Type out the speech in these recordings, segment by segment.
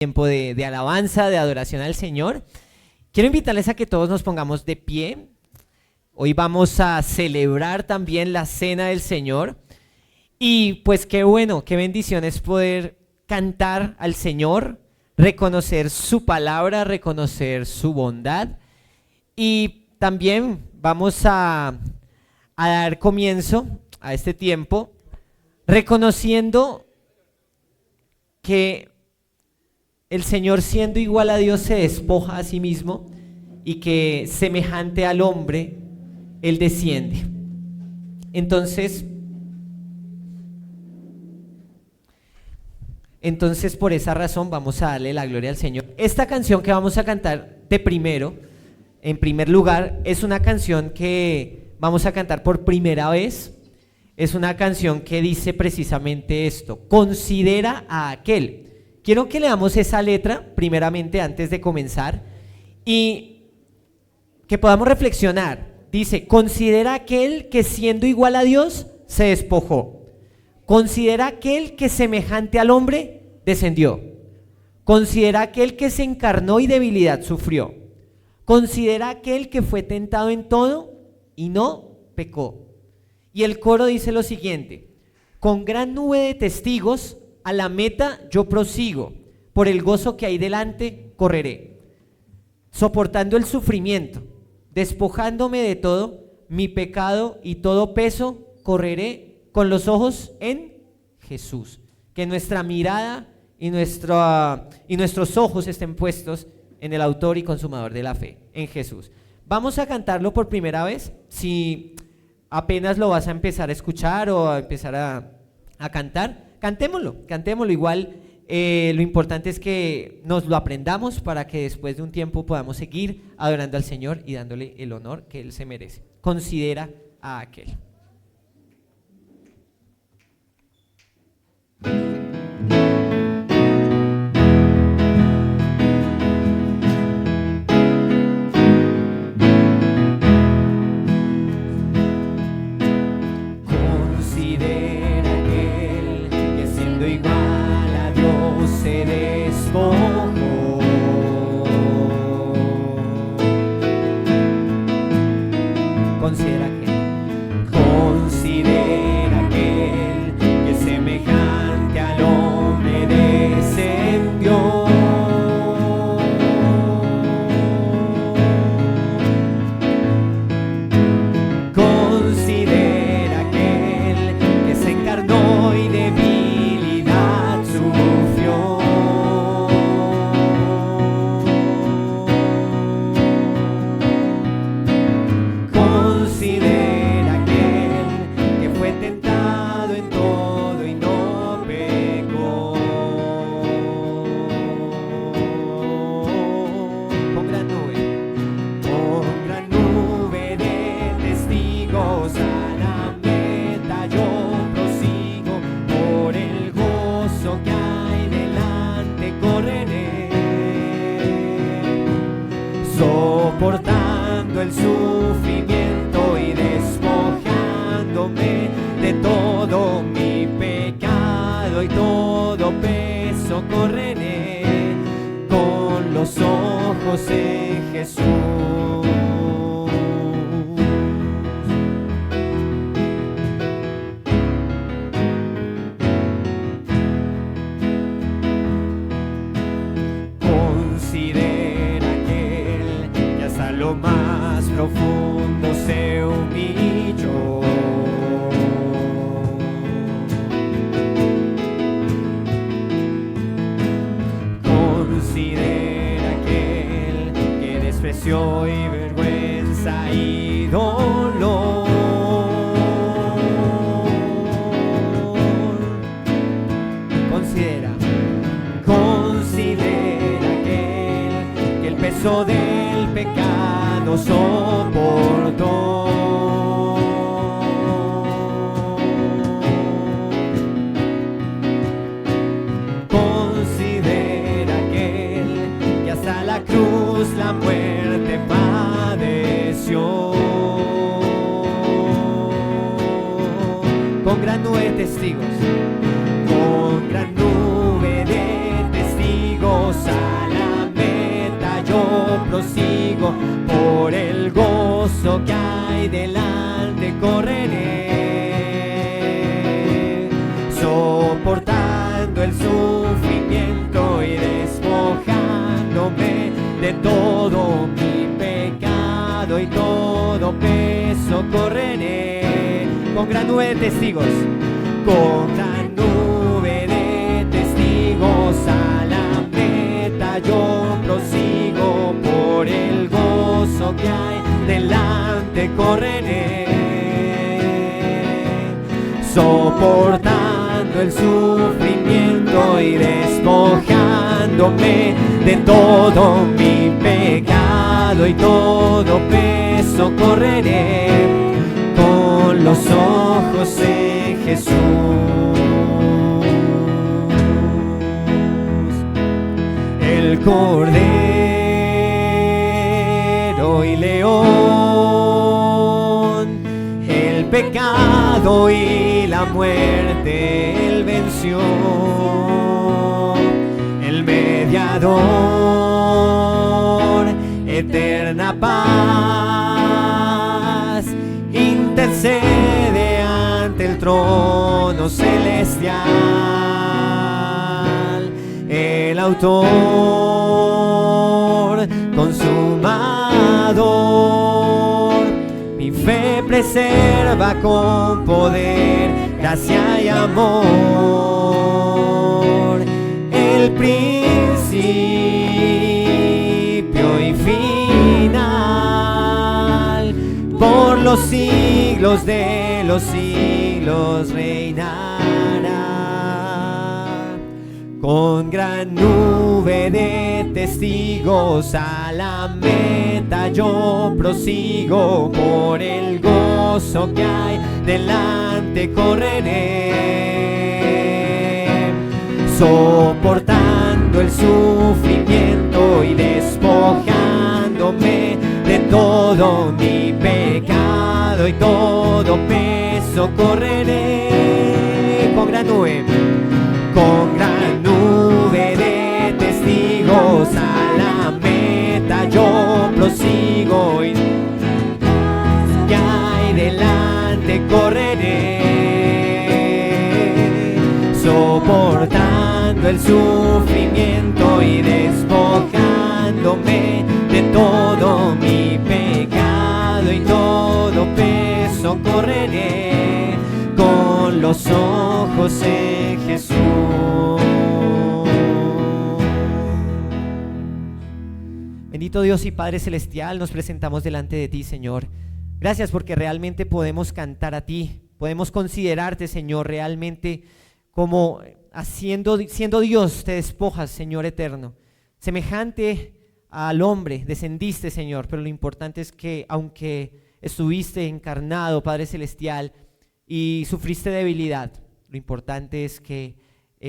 Tiempo de alabanza, de adoración al Señor. Quiero invitarles a que todos nos pongamos de pie. Hoy vamos a celebrar también la Cena del Señor. Y pues qué bueno, qué bendición es poder cantar al Señor, reconocer su palabra, reconocer su bondad. Y también vamos a dar comienzo a este tiempo reconociendo que el Señor, siendo igual a Dios, se despoja a sí mismo y que semejante al hombre, Él desciende. Entonces por esa razón vamos a darle la gloria al Señor. Esta canción que vamos a cantar en primer lugar, es una canción que vamos a cantar por primera vez. Es una canción que dice precisamente esto: considera a aquel. Quiero que leamos esa letra primeramente antes de comenzar y que podamos reflexionar. Dice: considera aquel que siendo igual a Dios se despojó. Considera aquel que semejante al hombre descendió. Considera aquel que se encarnó y debilidad sufrió. Considera aquel que fue tentado en todo y no pecó. Y el coro dice lo siguiente: con gran nube de testigos a la meta yo prosigo, por el gozo que hay delante correré, soportando el sufrimiento, despojándome de todo mi pecado y todo peso, correré con los ojos en Jesús. Que nuestra mirada y nuestros ojos estén puestos en el autor y consumador de la fe, en Jesús. Vamos a cantarlo por primera vez. Si apenas lo vas a empezar a escuchar o a empezar a cantar, cantémoslo igual. Lo importante es que nos lo aprendamos para que después de un tiempo podamos seguir adorando al Señor y dándole el honor que Él se merece. Considera a aquel. Considera aquel que semejante al hombre descendió. Considera aquel que se encarnó y debilidad sufrió. Considera aquel que fue tentado en todo y no pecó. Con gran nube de testigos a la meta yo prosigo, por el gozo que hay delante correré, soportando el sufrimiento y despojándome de todo mi pecado y todo peso, correré con los ojos en Jesús. Considera aquel que hasta lo más profundo se humilló. Considera aquel que despreció y vergüenza y dolor. Considera aquel que el peso del pecado soportó. Considera aquel que hasta la cruz la muerte padeció. Con gran nube de testigos, con gran nube de testigos gozo que hay delante correré, soportando el sufrimiento y despojándome de todo mi pecado y todo peso correré, con gran nube de testigos, con gran nube de testigos a la meta yo prosigo, por el gozo que hay delante correré, soportando el sufrimiento y despojándome de todo mi pecado y todo peso correré, con los ojos en Jesús. El Cordero y León, el pecado y la muerte Él venció, el mediador, eterna paz, intercede ante el trono celestial, el autor, consumador, mi fe preserva con poder, gracia y amor, el principio y final, por los siglos de los siglos reinará, con gran nube de testigos a la meta yo prosigo, por el gozo que hay delante correré, soportando el sufrimiento y despojándome de todo mi pecado y todo peso correré, con gran nube de testigos a la meta yo prosigo, y que hay delante correré, soportando el sufrimiento y despojándome de todo mi pecado y todo peso correré, con los ojos en Jesús. Bendito Dios y Padre Celestial, nos presentamos delante de ti, Señor. Gracias porque realmente podemos cantar a ti, podemos considerarte, Señor, realmente como siendo Dios te despojas, Señor eterno. Semejante al hombre descendiste, Señor, pero lo importante es que aunque estuviste encarnado, Padre Celestial, y sufriste debilidad, lo importante es que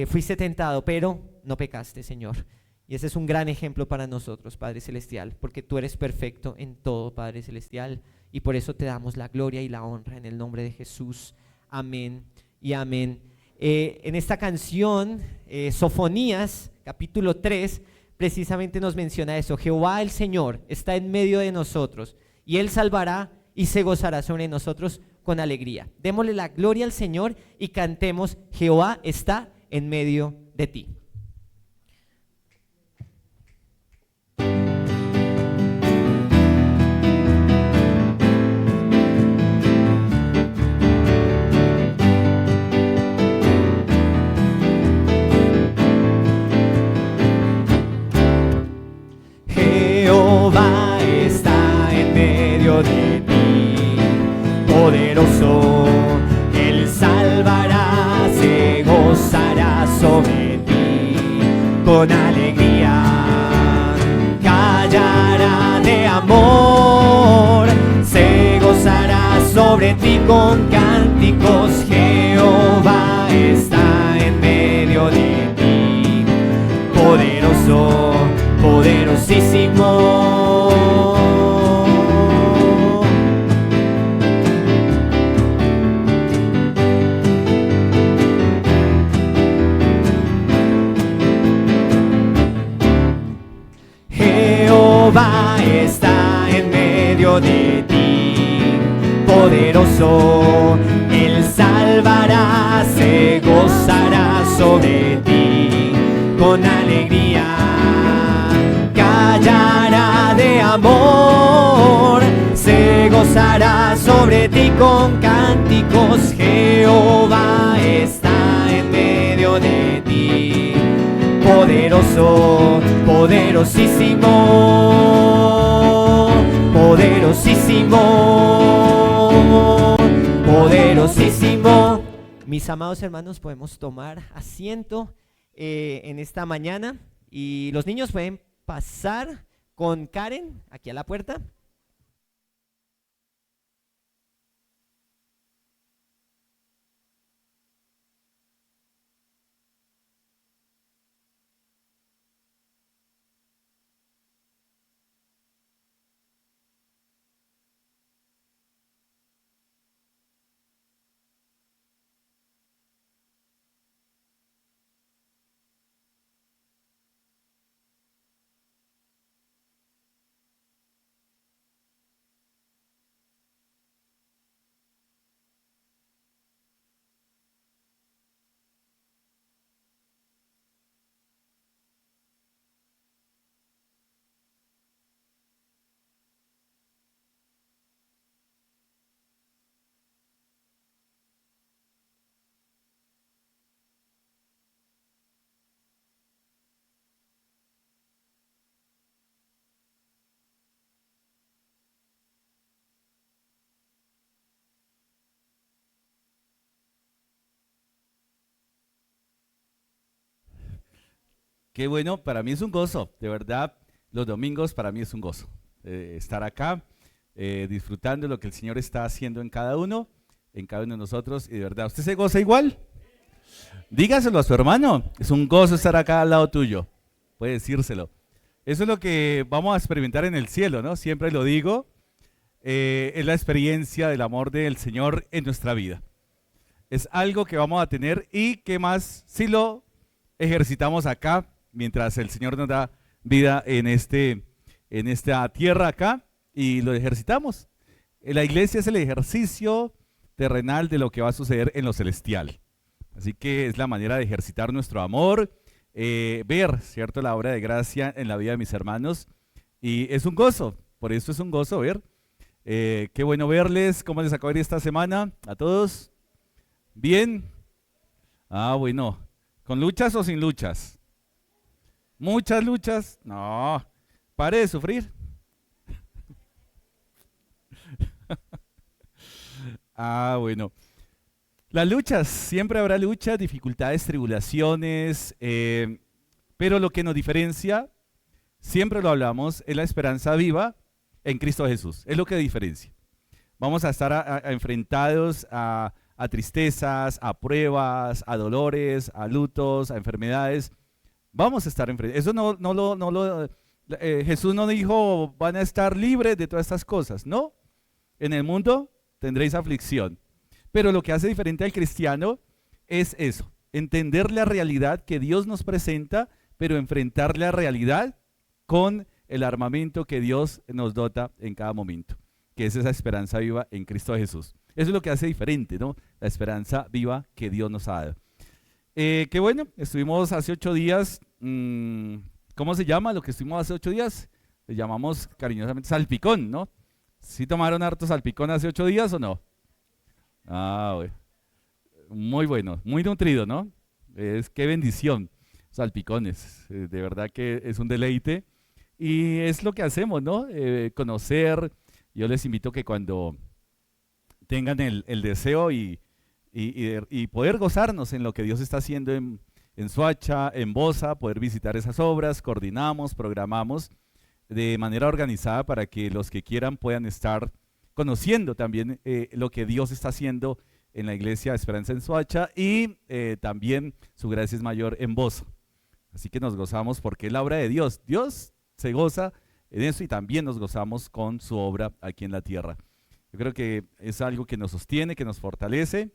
fuiste tentado, pero no pecaste, Señor. Y ese es un gran ejemplo para nosotros, Padre Celestial, porque tú eres perfecto en todo, Padre Celestial, y por eso te damos la gloria y la honra en el nombre de Jesús. Amén y amén. En esta canción, Sofonías, capítulo 3, precisamente nos menciona eso. Jehová el Señor está en medio de nosotros, y Él salvará y se gozará sobre nosotros con alegría. Démosle la gloria al Señor y cantemos: Jehová está en medio de ti. Jehová está en medio de ti, poderoso, Él salvará, se gozará sobre ti, con alegría, callará de amor, se gozará sobre ti con cánticos. Jehová está en medio de ti, poderoso, poderosísimo. Jehová está en medio de ti, poderoso, Él salvará, se gozará sobre ti con alegría, callará de amor, se gozará sobre ti con cánticos, Jehová está en medio de ti, poderoso, poderosísimo, poderosísimo, poderosísimo. Mis amados hermanos, podemos tomar asiento en esta mañana y los niños pueden pasar con Karen aquí a la puerta. Qué bueno, para mí es un gozo, de verdad, los domingos para mí es un gozo estar acá, disfrutando de lo que el Señor está haciendo en cada uno de nosotros, y de verdad, ¿usted se goza igual? Dígaselo a su hermano, es un gozo estar acá al lado tuyo, puede decírselo. Eso es lo que vamos a experimentar en el cielo, ¿no? Siempre lo digo, es la experiencia del amor del Señor en nuestra vida. Es algo que vamos a tener y que más si lo ejercitamos acá, mientras el Señor nos da vida en esta tierra acá, y lo ejercitamos. La iglesia es el ejercicio terrenal de lo que va a suceder en lo celestial. Así que es la manera de ejercitar nuestro amor, ver, ¿cierto?, la obra de gracia en la vida de mis hermanos. Y es un gozo, por eso es un gozo ver. Qué bueno verles. ¿Cómo les acabo de ir esta semana a todos? ¿Bien? Ah, bueno. ¿Con luchas o sin luchas? ¿Muchas luchas? No, pare de sufrir. Ah, bueno. Las luchas, siempre habrá luchas, dificultades, tribulaciones, pero lo que nos diferencia, siempre lo hablamos, es la esperanza viva en Cristo Jesús. Es lo que diferencia. Vamos a estar enfrentados a tristezas, a pruebas, a dolores, a lutos, a enfermedades. Vamos a estar enfrentados. Eso Jesús no dijo van a estar libres de todas estas cosas. No, en el mundo tendréis aflicción. Pero lo que hace diferente al cristiano es eso, entender la realidad que Dios nos presenta, pero enfrentar la realidad con el armamento que Dios nos dota en cada momento, que es esa esperanza viva en Cristo Jesús. Eso es lo que hace diferente, ¿no? La esperanza viva que Dios nos ha dado. Qué bueno, estuvimos hace 8 días, ¿cómo se llama lo que estuvimos hace 8 días? Le llamamos cariñosamente salpicón, ¿no? ¿Sí tomaron harto salpicón hace 8 días o no? Ah, bueno. Muy bueno, muy nutrido, ¿no? Qué bendición, salpicones, de verdad que es un deleite. Y es lo que hacemos, ¿no? Conocer, yo les invito que cuando tengan el deseo y poder gozarnos en lo que Dios está haciendo en Soacha, en Bosa, poder visitar esas obras, coordinamos, programamos de manera organizada para que los que quieran puedan estar conociendo también lo que Dios está haciendo en la iglesia Esperanza en Soacha y también su gracia es mayor en Bosa. Así que nos gozamos porque es la obra de Dios. Dios se goza en eso y también nos gozamos con su obra aquí en la tierra. Yo creo que es algo que nos sostiene, que nos fortalece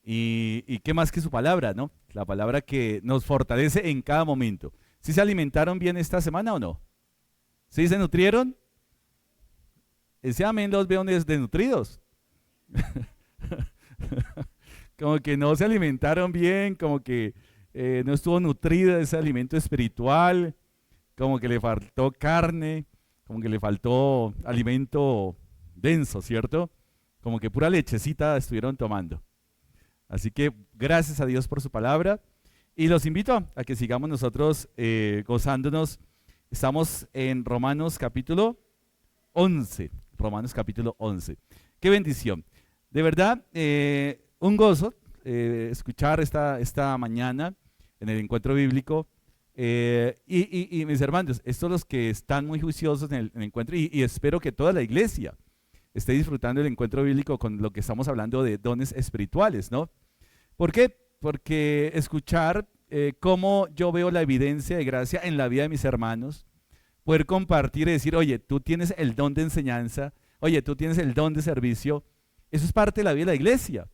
y qué más que su palabra, ¿no? La palabra que nos fortalece en cada momento. ¿Sí se alimentaron bien esta semana o no? ¿Sí se nutrieron? Ese amén los veo desnutridos. Como que no se alimentaron bien, como que no estuvo nutrida ese alimento espiritual, como que le faltó carne, como que le faltó alimento denso, ¿cierto? Como que pura lechecita estuvieron tomando. Así que gracias a Dios por su palabra y los invito a que sigamos nosotros gozándonos. Estamos en Romanos capítulo 11. Romanos capítulo 11. Qué bendición. De verdad, un gozo escuchar esta mañana en el encuentro bíblico. Y mis hermanos, estos los que están muy juiciosos en el encuentro y espero que toda la iglesia esté disfrutando el encuentro bíblico con lo que estamos hablando de dones espirituales, ¿no? ¿Por qué? Porque escuchar cómo yo veo la evidencia de gracia en la vida de mis hermanos, poder compartir y decir, oye, tú tienes el don de enseñanza, oye, tú tienes el don de servicio, eso es parte de la vida de la iglesia.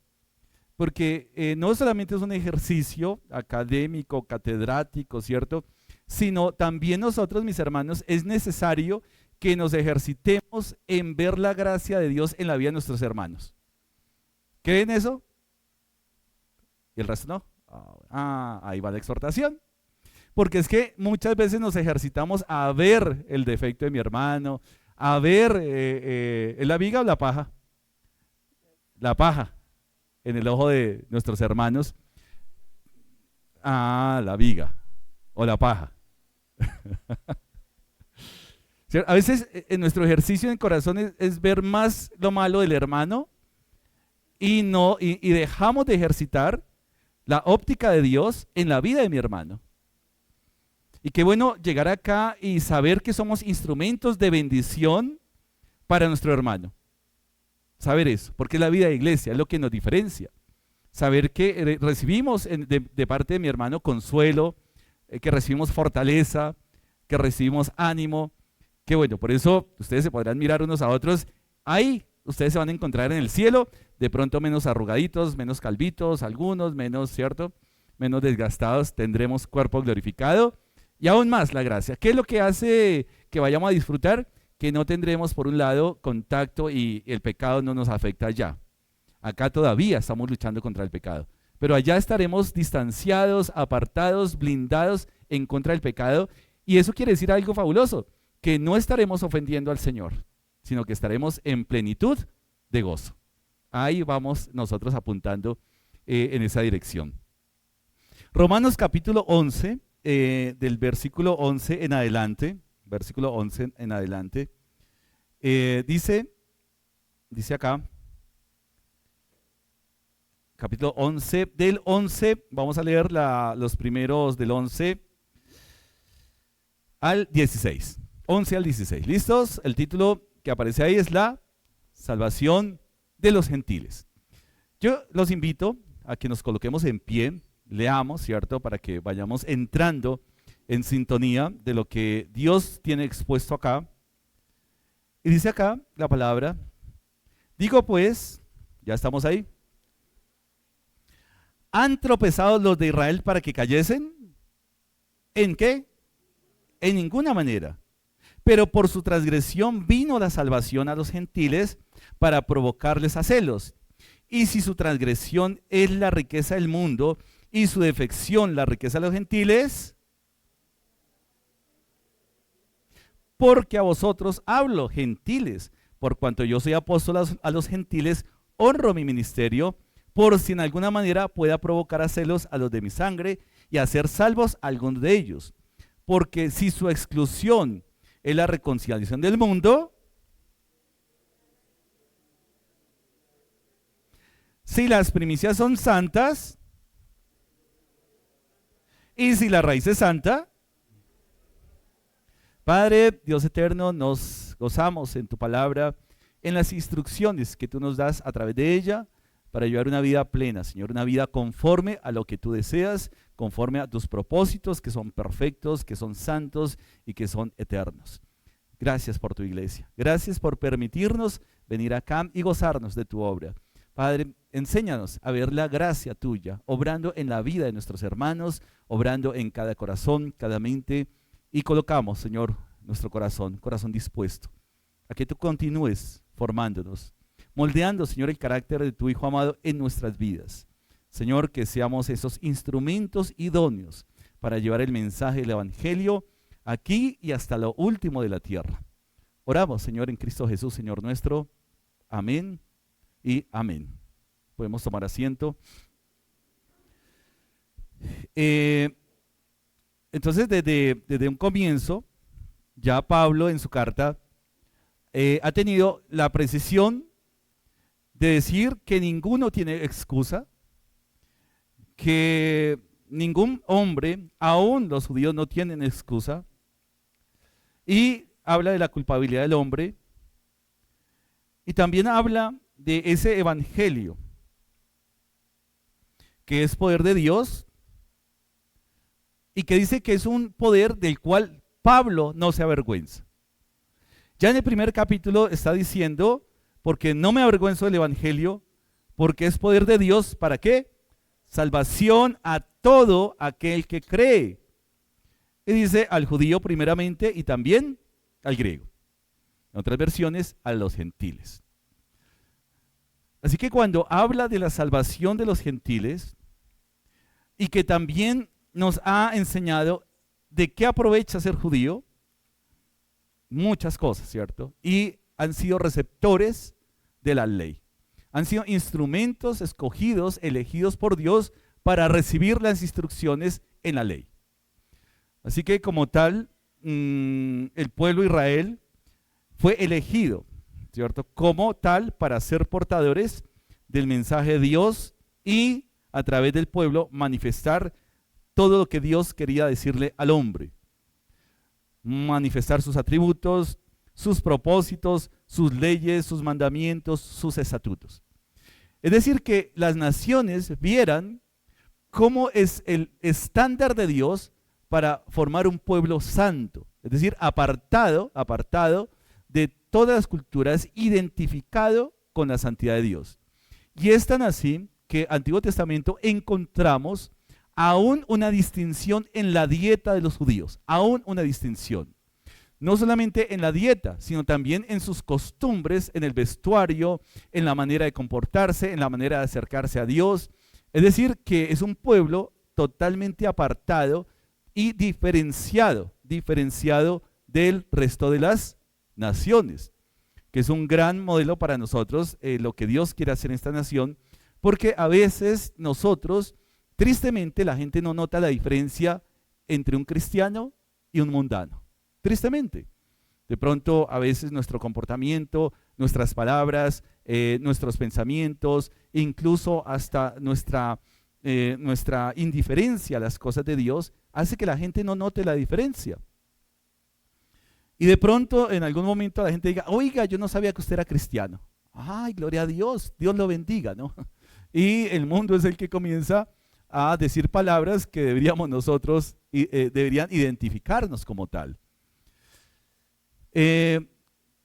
Porque no solamente es un ejercicio académico, catedrático, ¿cierto? Sino también nosotros, mis hermanos, es necesario que nos ejercitemos en ver la gracia de Dios en la vida de nuestros hermanos. ¿Creen eso? ¿Y el resto no? Ahí va la exhortación. Porque es que muchas veces nos ejercitamos a ver el defecto de mi hermano, a ver la viga o la paja. La paja en el ojo de nuestros hermanos. La viga o la paja. A veces en nuestro ejercicio en el corazón es ver más lo malo del hermano y dejamos de ejercitar la óptica de Dios en la vida de mi hermano. Y qué bueno llegar acá y saber que somos instrumentos de bendición para nuestro hermano. Saber eso, porque es la vida de iglesia, es lo que nos diferencia. Saber que recibimos de parte de mi hermano consuelo, que recibimos fortaleza, que recibimos ánimo. Qué bueno, por eso ustedes se podrán mirar unos a otros. Ahí ustedes se van a encontrar en el cielo, de pronto menos arrugaditos, menos calvitos, algunos menos, ¿cierto? Menos desgastados, tendremos cuerpo glorificado. Y aún más la gracia. ¿Qué es lo que hace que vayamos a disfrutar? Que no tendremos, por un lado, contacto y el pecado no nos afecta allá. Acá todavía estamos luchando contra el pecado. Pero allá estaremos distanciados, apartados, blindados en contra del pecado. Y eso quiere decir algo fabuloso, que no estaremos ofendiendo al Señor, sino que estaremos en plenitud de gozo. Ahí vamos nosotros apuntando en esa dirección. Romanos capítulo 11. Del versículo 11 en adelante, dice acá, capítulo 11, del 11, vamos a leer los primeros del 11 al 16, 11 al 16, ¿listos? El título que aparece ahí es la salvación de los gentiles. Yo los invito a que nos coloquemos en pie, leamos, ¿cierto? Para que vayamos entrando en sintonía de lo que Dios tiene expuesto acá. Y dice acá la palabra, digo pues, ya estamos ahí, ¿han tropezado los de Israel para que cayesen? ¿En qué? En ninguna manera. Pero por su transgresión vino la salvación a los gentiles para provocarles a celos. Y si su transgresión es la riqueza del mundo, y su defección la riqueza de los gentiles, porque a vosotros hablo, gentiles, por cuanto yo soy apóstol a los gentiles, honro mi ministerio, por si en alguna manera pueda provocar a celos a los de mi sangre y hacer salvos a algunos de ellos. Porque si su exclusión es la reconciliación del mundo, si las primicias son santas, y si la raíz es santa, Padre, Dios eterno, nos gozamos en tu palabra, en las instrucciones que tú nos das a través de ella, para llevar una vida plena, Señor, una vida conforme a lo que tú deseas, conforme a tus propósitos que son perfectos, que son santos y que son eternos. Gracias por tu iglesia, gracias por permitirnos venir acá y gozarnos de tu obra. Padre, enséñanos a ver la gracia tuya, obrando en la vida de nuestros hermanos, obrando en cada corazón, cada mente, y colocamos, Señor, nuestro corazón dispuesto a que tú continúes formándonos, moldeando, Señor, el carácter de tu Hijo amado en nuestras vidas. Señor, que seamos esos instrumentos idóneos para llevar el mensaje del Evangelio aquí y hasta lo último de la tierra. Oramos, Señor, en Cristo Jesús, Señor nuestro. Amén y amén. Podemos tomar asiento. Entonces, desde un comienzo, ya Pablo en su carta ha tenido la precisión de decir que ninguno tiene excusa, que ningún hombre, aún los judíos, no tienen excusa, y habla de la culpabilidad del hombre, y también habla de ese evangelio, que es poder de Dios, y que dice que es un poder del cual Pablo no se avergüenza. Ya en el primer capítulo está diciendo, porque no me avergüenzo del evangelio, porque es poder de Dios, ¿para qué? Salvación a todo aquel que cree. Y dice al judío primeramente y también al griego. En otras versiones, a los gentiles. Así que cuando habla de la salvación de los gentiles, y que también nos ha enseñado de qué aprovecha ser judío, muchas cosas, ¿cierto? Y han sido receptores de la ley. Han sido instrumentos escogidos, elegidos por Dios para recibir las instrucciones en la ley. Así que como tal, el pueblo de Israel fue elegido, ¿cierto? Como tal para ser portadores del mensaje de Dios y a través del pueblo manifestar todo lo que Dios quería decirle al hombre. Manifestar sus atributos, sus propósitos, sus leyes, sus mandamientos, sus estatutos. Es decir, que las naciones vieran cómo es el estándar de Dios para formar un pueblo santo, es decir, apartado de todas las culturas, identificado con la santidad de Dios. Y es tan así que en el Antiguo Testamento encontramos aún una distinción en la dieta de los judíos, aún una distinción. No solamente en la dieta, sino también en sus costumbres, en el vestuario, en la manera de comportarse, en la manera de acercarse a Dios. Es decir, que es un pueblo totalmente apartado y diferenciado del resto de las naciones, que es un gran modelo para nosotros, lo que Dios quiere hacer en esta nación, porque a veces nosotros, tristemente, la gente no nota la diferencia entre un cristiano y un mundano. Tristemente. De pronto, a veces nuestro comportamiento, nuestras palabras, nuestros pensamientos, incluso hasta nuestra indiferencia a las cosas de Dios, hace que la gente no note la diferencia. Y de pronto, en algún momento, la gente diga, oiga, yo no sabía que usted era cristiano. Ay, gloria a Dios, Dios lo bendiga, ¿no? Y el mundo es el que comienza a decir palabras que deberíamos nosotros, deberían identificarnos como tal.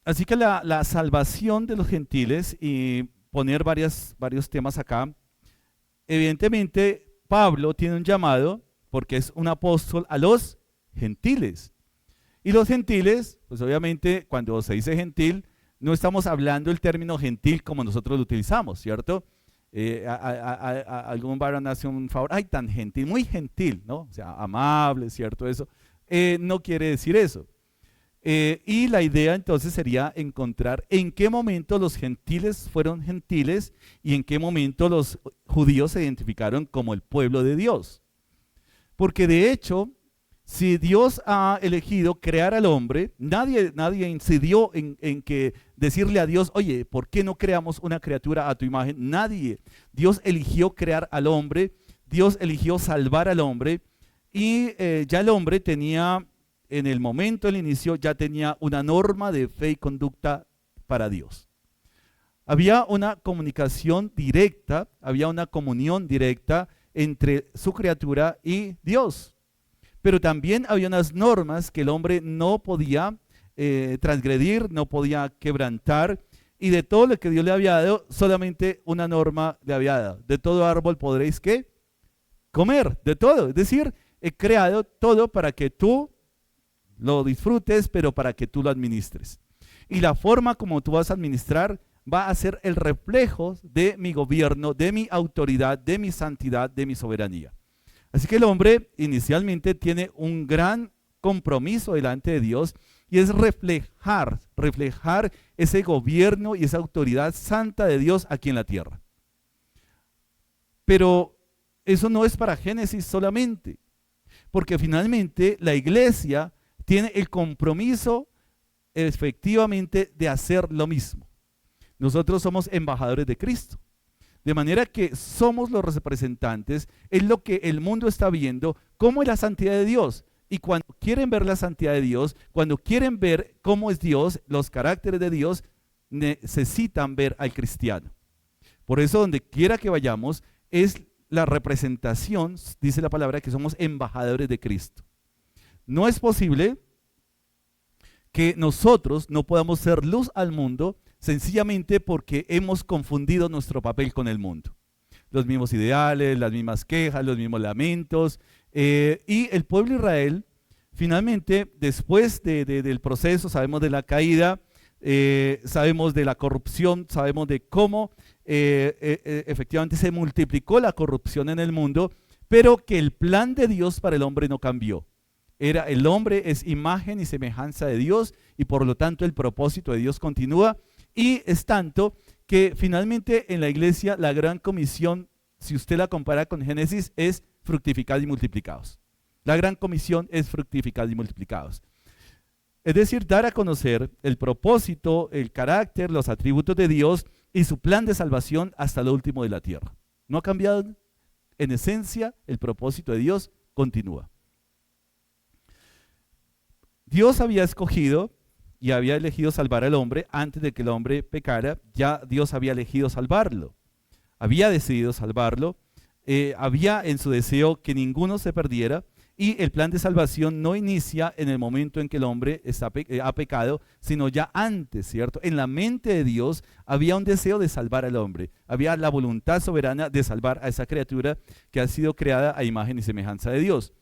Así que la salvación de los gentiles, y poner varios temas acá, evidentemente Pablo tiene un llamado porque es un apóstol a los gentiles. Y los gentiles, pues obviamente cuando se dice gentil, no estamos hablando el término gentil como nosotros lo utilizamos, ¿cierto? Algún varón hace un favor, ay, tan gentil, muy gentil, ¿no? O sea, amable, ¿cierto? Eso no quiere decir eso. Y la idea entonces sería encontrar en qué momento los gentiles fueron gentiles y en qué momento los judíos se identificaron como el pueblo de Dios. Porque de hecho, si Dios ha elegido crear al hombre, nadie incidió en que decirle a Dios, oye, ¿por qué no creamos una criatura a tu imagen? Nadie. Dios eligió crear al hombre, Dios eligió salvar al hombre, y ya el hombre tenía, en el momento del inicio, ya tenía una norma de fe y conducta para Dios. Había una comunicación directa, había una comunión directa entre su criatura y Dios. Pero también había unas normas que el hombre no podía transgredir, no podía quebrantar, y de todo lo que Dios le había dado, solamente una norma le había dado. De todo árbol podréis, ¿qué? Comer, de todo. Es decir, he creado todo para que tú lo disfrutes, pero para que tú lo administres. Y la forma como tú vas a administrar va a ser el reflejo de mi gobierno, de mi autoridad, de mi santidad, de mi soberanía. Así que el hombre inicialmente tiene un gran compromiso delante de Dios y es reflejar ese gobierno y esa autoridad santa de Dios aquí en la tierra. Pero eso no es para Génesis solamente, porque finalmente la iglesia tiene el compromiso efectivamente de hacer lo mismo. Nosotros somos embajadores de Cristo, de manera que somos los representantes, es lo que el mundo está viendo, cómo es la santidad de Dios. Y cuando quieren ver la santidad de Dios, cuando quieren ver cómo es Dios, los caracteres de Dios, necesitan ver al cristiano. Por eso donde quiera que vayamos, es la representación, dice la palabra, que somos embajadores de Cristo. No es posible que nosotros no podamos ser luz al mundo sencillamente porque hemos confundido nuestro papel con el mundo. Los mismos ideales, las mismas quejas, los mismos lamentos. Y el pueblo de Israel, finalmente, después del proceso, sabemos de la caída, sabemos de la corrupción, sabemos de cómo efectivamente se multiplicó la corrupción en el mundo, pero que el plan de Dios para el hombre no cambió. El hombre es imagen y semejanza de Dios y por lo tanto el propósito de Dios continúa, y es tanto que finalmente en la iglesia la gran comisión, si usted la compara con Génesis, es fructificad y multiplicados. La gran comisión es fructificad y multiplicados. Es decir, dar a conocer el propósito, el carácter, los atributos de Dios y su plan de salvación hasta lo último de la tierra. No ha cambiado en esencia, el propósito de Dios continúa. Dios había escogido y había elegido salvar al hombre antes de que el hombre pecara. Ya Dios había elegido salvarlo, había decidido salvarlo, había en su deseo que ninguno se perdiera, y el plan de salvación no inicia en el momento en que el hombre ha pecado, sino ya antes, ¿cierto? En la mente de Dios había un deseo de salvar al hombre, había la voluntad soberana de salvar a esa criatura que ha sido creada a imagen y semejanza de Dios.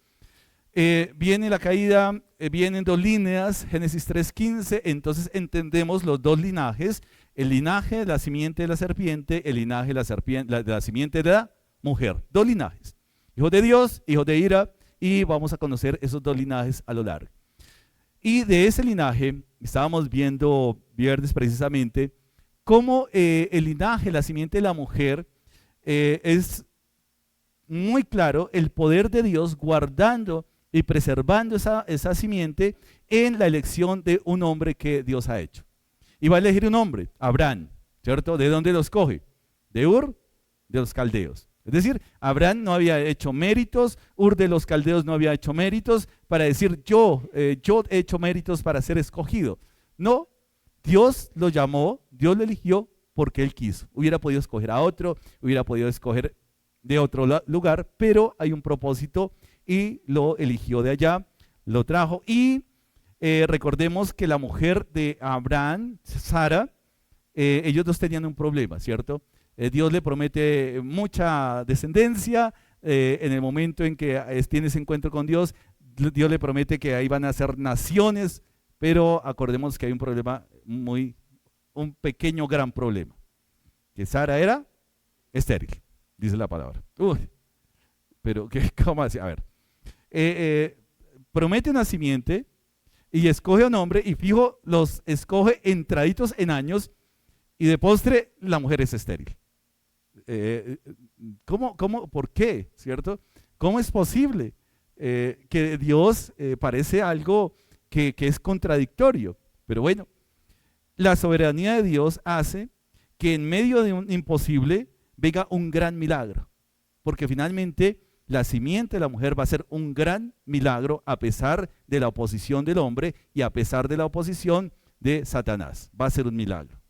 Viene la caída, vienen dos líneas, Génesis 3:15, entonces entendemos los dos linajes, el linaje de la simiente de la serpiente, el linaje de la simiente de la mujer, dos linajes, hijos de Dios, hijos de ira, y vamos a conocer esos dos linajes a lo largo. Y de ese linaje, estábamos viendo viernes precisamente, cómo el linaje, la simiente de la mujer, es muy claro el poder de Dios guardando y preservando esa simiente en la elección de un hombre que Dios ha hecho. Y va a elegir un hombre, Abraham, ¿cierto? ¿De dónde lo escoge? De Ur, de los caldeos. Es decir, Abraham no había hecho méritos, Ur de los caldeos no había hecho méritos para decir yo he hecho méritos para ser escogido. No, Dios lo llamó, Dios lo eligió porque Él quiso. Hubiera podido escoger a otro, hubiera podido escoger de otro lugar, pero hay un propósito y lo eligió de allá, lo trajo. Y recordemos que la mujer de Abraham, Sara, ellos dos tenían un problema, ¿cierto? Dios le promete mucha descendencia, en el momento en que tiene ese encuentro con Dios, Dios le promete que ahí van a ser naciones, pero acordemos que hay un problema un pequeño gran problema, que Sara era estéril, dice la palabra. Uy, pero ¿cómo así? A ver, promete una simiente y escoge a un hombre y fijo, los escoge entraditos en años y de postre la mujer es estéril. ¿Cómo? ¿Por qué? ¿Cierto? ¿Cómo es posible que Dios parece algo que es contradictorio? Pero bueno, la soberanía de Dios hace que en medio de un imposible venga un gran milagro, porque finalmente la simiente de la mujer va a ser un gran milagro a pesar de la oposición del hombre y a pesar de la oposición de Satanás. Va a ser un milagro.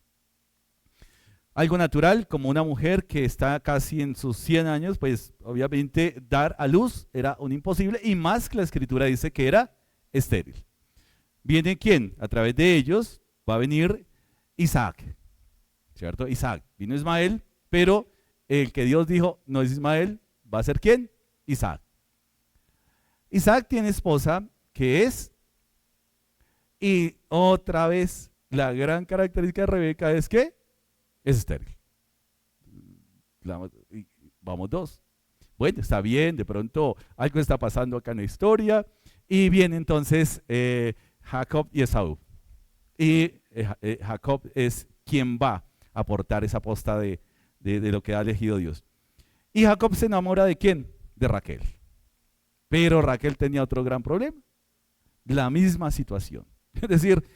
Algo natural, como una mujer que está casi en sus 100 años, pues obviamente dar a luz era un imposible, y más que la escritura dice que era estéril. ¿Viene quién? A través de ellos va a venir Isaac, ¿cierto? Isaac. Vino Ismael, pero el que Dios dijo no es Ismael, ¿va a ser quién? Isaac. Isaac tiene esposa que es, y otra vez la gran característica de Rebeca es que es estéril. Vamos dos. Bueno, está bien, de pronto algo está pasando acá en la historia. Y viene entonces Jacob y Esaú. Y Jacob es quien va a aportar esa posta de lo que ha elegido Dios. Y Jacob se enamora ¿de quién? De Raquel. Pero Raquel tenía otro gran problema. La misma situación. Es decir,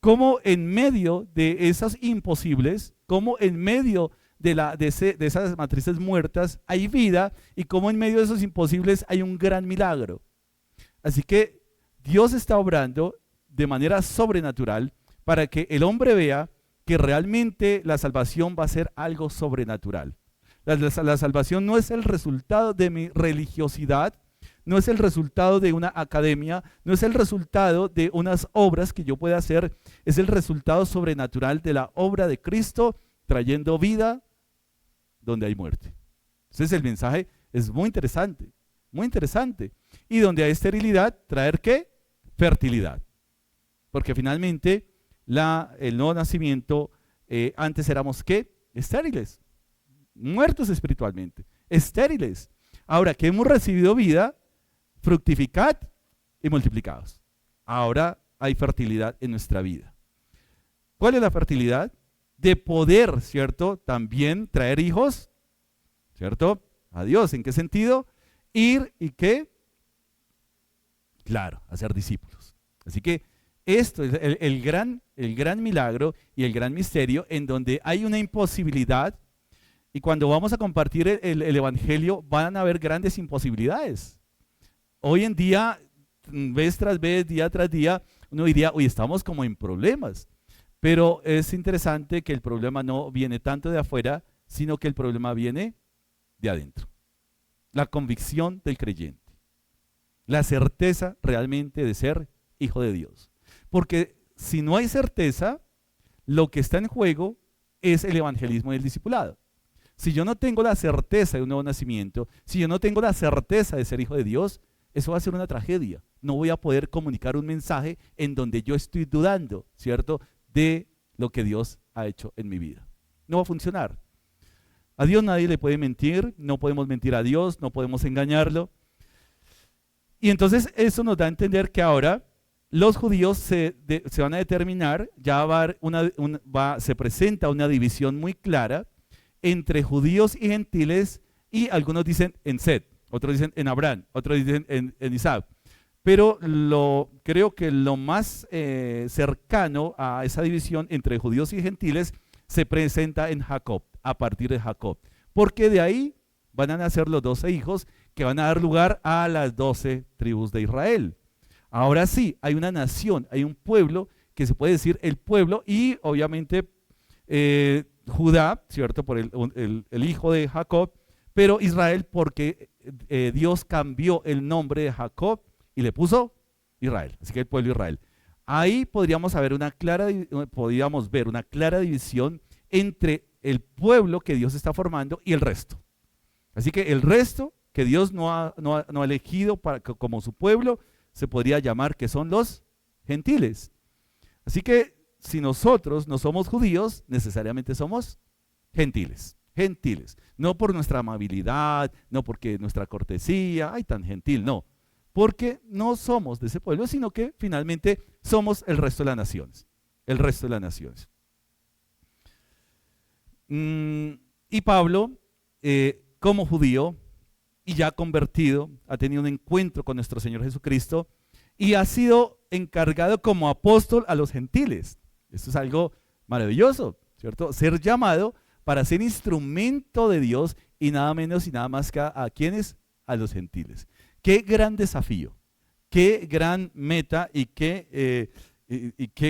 cómo en medio de esas imposibles, cómo en medio de esas matrices muertas hay vida, y cómo en medio de esos imposibles hay un gran milagro. Así que Dios está obrando de manera sobrenatural para que el hombre vea que realmente la salvación va a ser algo sobrenatural. La salvación no es el resultado de mi religiosidad, no es el resultado de una academia, no es el resultado de unas obras que yo pueda hacer, es el resultado sobrenatural de la obra de Cristo trayendo vida donde hay muerte. Entonces el mensaje es muy interesante, muy interesante. Y donde hay esterilidad, traer ¿qué? Fertilidad. Porque finalmente el nuevo nacimiento, antes éramos ¿qué? Estériles, muertos espiritualmente, estériles. Ahora que hemos recibido vida, fructificad y multiplicados. Ahora hay fertilidad en nuestra vida. ¿Cuál es la fertilidad? De poder, ¿cierto? También traer hijos, ¿cierto? A Dios. ¿En qué sentido? Ir y ¿qué? Claro, hacer discípulos. Así que esto es el gran milagro y el gran misterio en donde hay una imposibilidad, y cuando vamos a compartir el evangelio van a haber grandes imposibilidades. Hoy en día, vez tras vez, día tras día, uno diría, uy, estamos como en problemas. Pero es interesante que el problema no viene tanto de afuera, sino que el problema viene de adentro. La convicción del creyente. La certeza realmente de ser hijo de Dios. Porque si no hay certeza, lo que está en juego es el evangelismo y el discipulado. Si yo no tengo la certeza de un nuevo nacimiento, si yo no tengo la certeza de ser hijo de Dios, eso va a ser una tragedia. No voy a poder comunicar un mensaje en donde yo estoy dudando, ¿cierto?, de lo que Dios ha hecho en mi vida. No va a funcionar. A Dios nadie le puede mentir, no podemos mentir a Dios, no podemos engañarlo. Y entonces eso nos da a entender que ahora los judíos se van a determinar, ya se presenta una división muy clara entre judíos y gentiles, y algunos dicen en Set, otros dicen en Abraham, otros dicen en Isaac. Pero creo que lo más cercano a esa división entre judíos y gentiles se presenta en Jacob, a partir de Jacob. Porque de ahí van a nacer los 12 hijos que van a dar lugar a las 12 tribus de Israel. Ahora sí, hay una nación, hay un pueblo que se puede decir el pueblo, y obviamente Judá, ¿cierto? Por el hijo de Jacob, pero Israel porque Dios cambió el nombre de Jacob y le puso Israel, así que el pueblo de Israel. Ahí podríamos ver una clara división entre el pueblo que Dios está formando y el resto. Así que el resto que Dios no ha elegido como su pueblo, se podría llamar que son los gentiles. Así que si nosotros no somos judíos, necesariamente somos gentiles. Gentiles. No por nuestra amabilidad, no porque nuestra cortesía, ay, tan gentil, no. Porque no somos de ese pueblo, sino que finalmente somos el resto de las naciones. El resto de las naciones. Y Pablo, como judío y ya convertido, ha tenido un encuentro con nuestro Señor Jesucristo y ha sido encargado como apóstol a los gentiles. Esto es algo maravilloso, ¿cierto? Ser llamado para ser instrumento de Dios, y nada menos y nada más que a quienes, a los gentiles. Qué gran desafío, qué gran meta y qué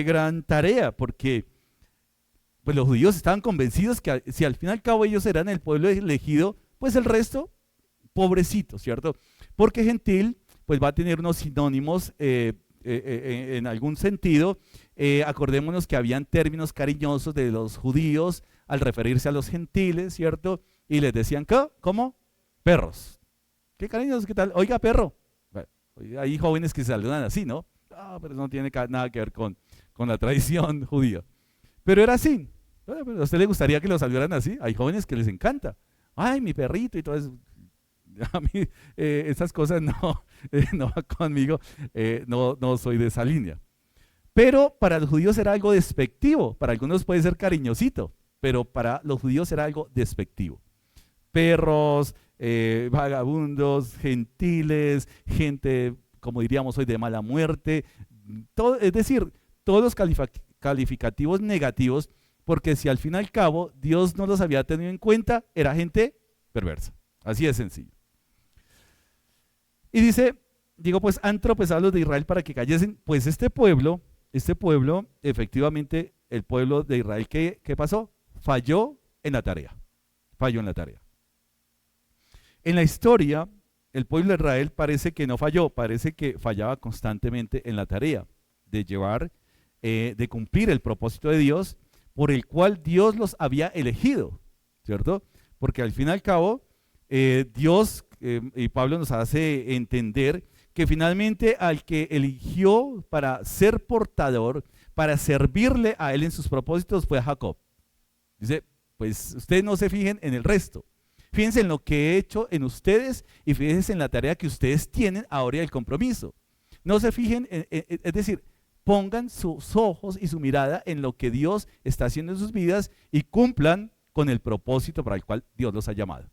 gran tarea, porque pues los judíos estaban convencidos que si al fin y al cabo ellos eran el pueblo elegido, pues el resto, pobrecito, ¿cierto? Porque gentil pues va a tener unos sinónimos en algún sentido. Acordémonos que habían términos cariñosos de los judíos al referirse a los gentiles, ¿cierto? Y les decían, ¿cómo? Perros. ¿Qué cariñosos? ¿Qué tal? Oiga, perro. Bueno, hay jóvenes que se saludan así, ¿no? Pero eso no tiene nada que ver con la tradición judía. Pero era así, ¿A usted le gustaría que lo saludaran así? Hay jóvenes que les encanta. Ay, mi perrito y todo eso. A mí esas cosas no, no va conmigo, no soy de esa línea. Pero para los judíos era algo despectivo, para algunos puede ser cariñosito, pero para los judíos era algo despectivo. Perros, vagabundos, gentiles, gente, como diríamos hoy, de mala muerte, todo, es decir, todos los calificativos negativos, porque si al fin y al cabo Dios no los había tenido en cuenta, era gente perversa, así de sencillo. Y digo, pues han tropezado los de Israel para que cayesen. Pues este pueblo, efectivamente, el pueblo de Israel, ¿qué pasó? Falló en la tarea. Falló en la tarea. En la historia, el pueblo de Israel parece que no falló, parece que fallaba constantemente en la tarea de llevar, de cumplir el propósito de Dios, por el cual Dios los había elegido, ¿cierto? Porque al fin y al cabo, Dios, y Pablo nos hace entender que finalmente al que eligió para ser portador, para servirle a él en sus propósitos, fue a Jacob. Dice, pues ustedes no se fijen en el resto, fíjense en lo que he hecho en ustedes y fíjense en la tarea que ustedes tienen ahora y el compromiso. No se fijen, es decir, pongan sus ojos y su mirada en lo que Dios está haciendo en sus vidas y cumplan con el propósito para el cual Dios los ha llamado.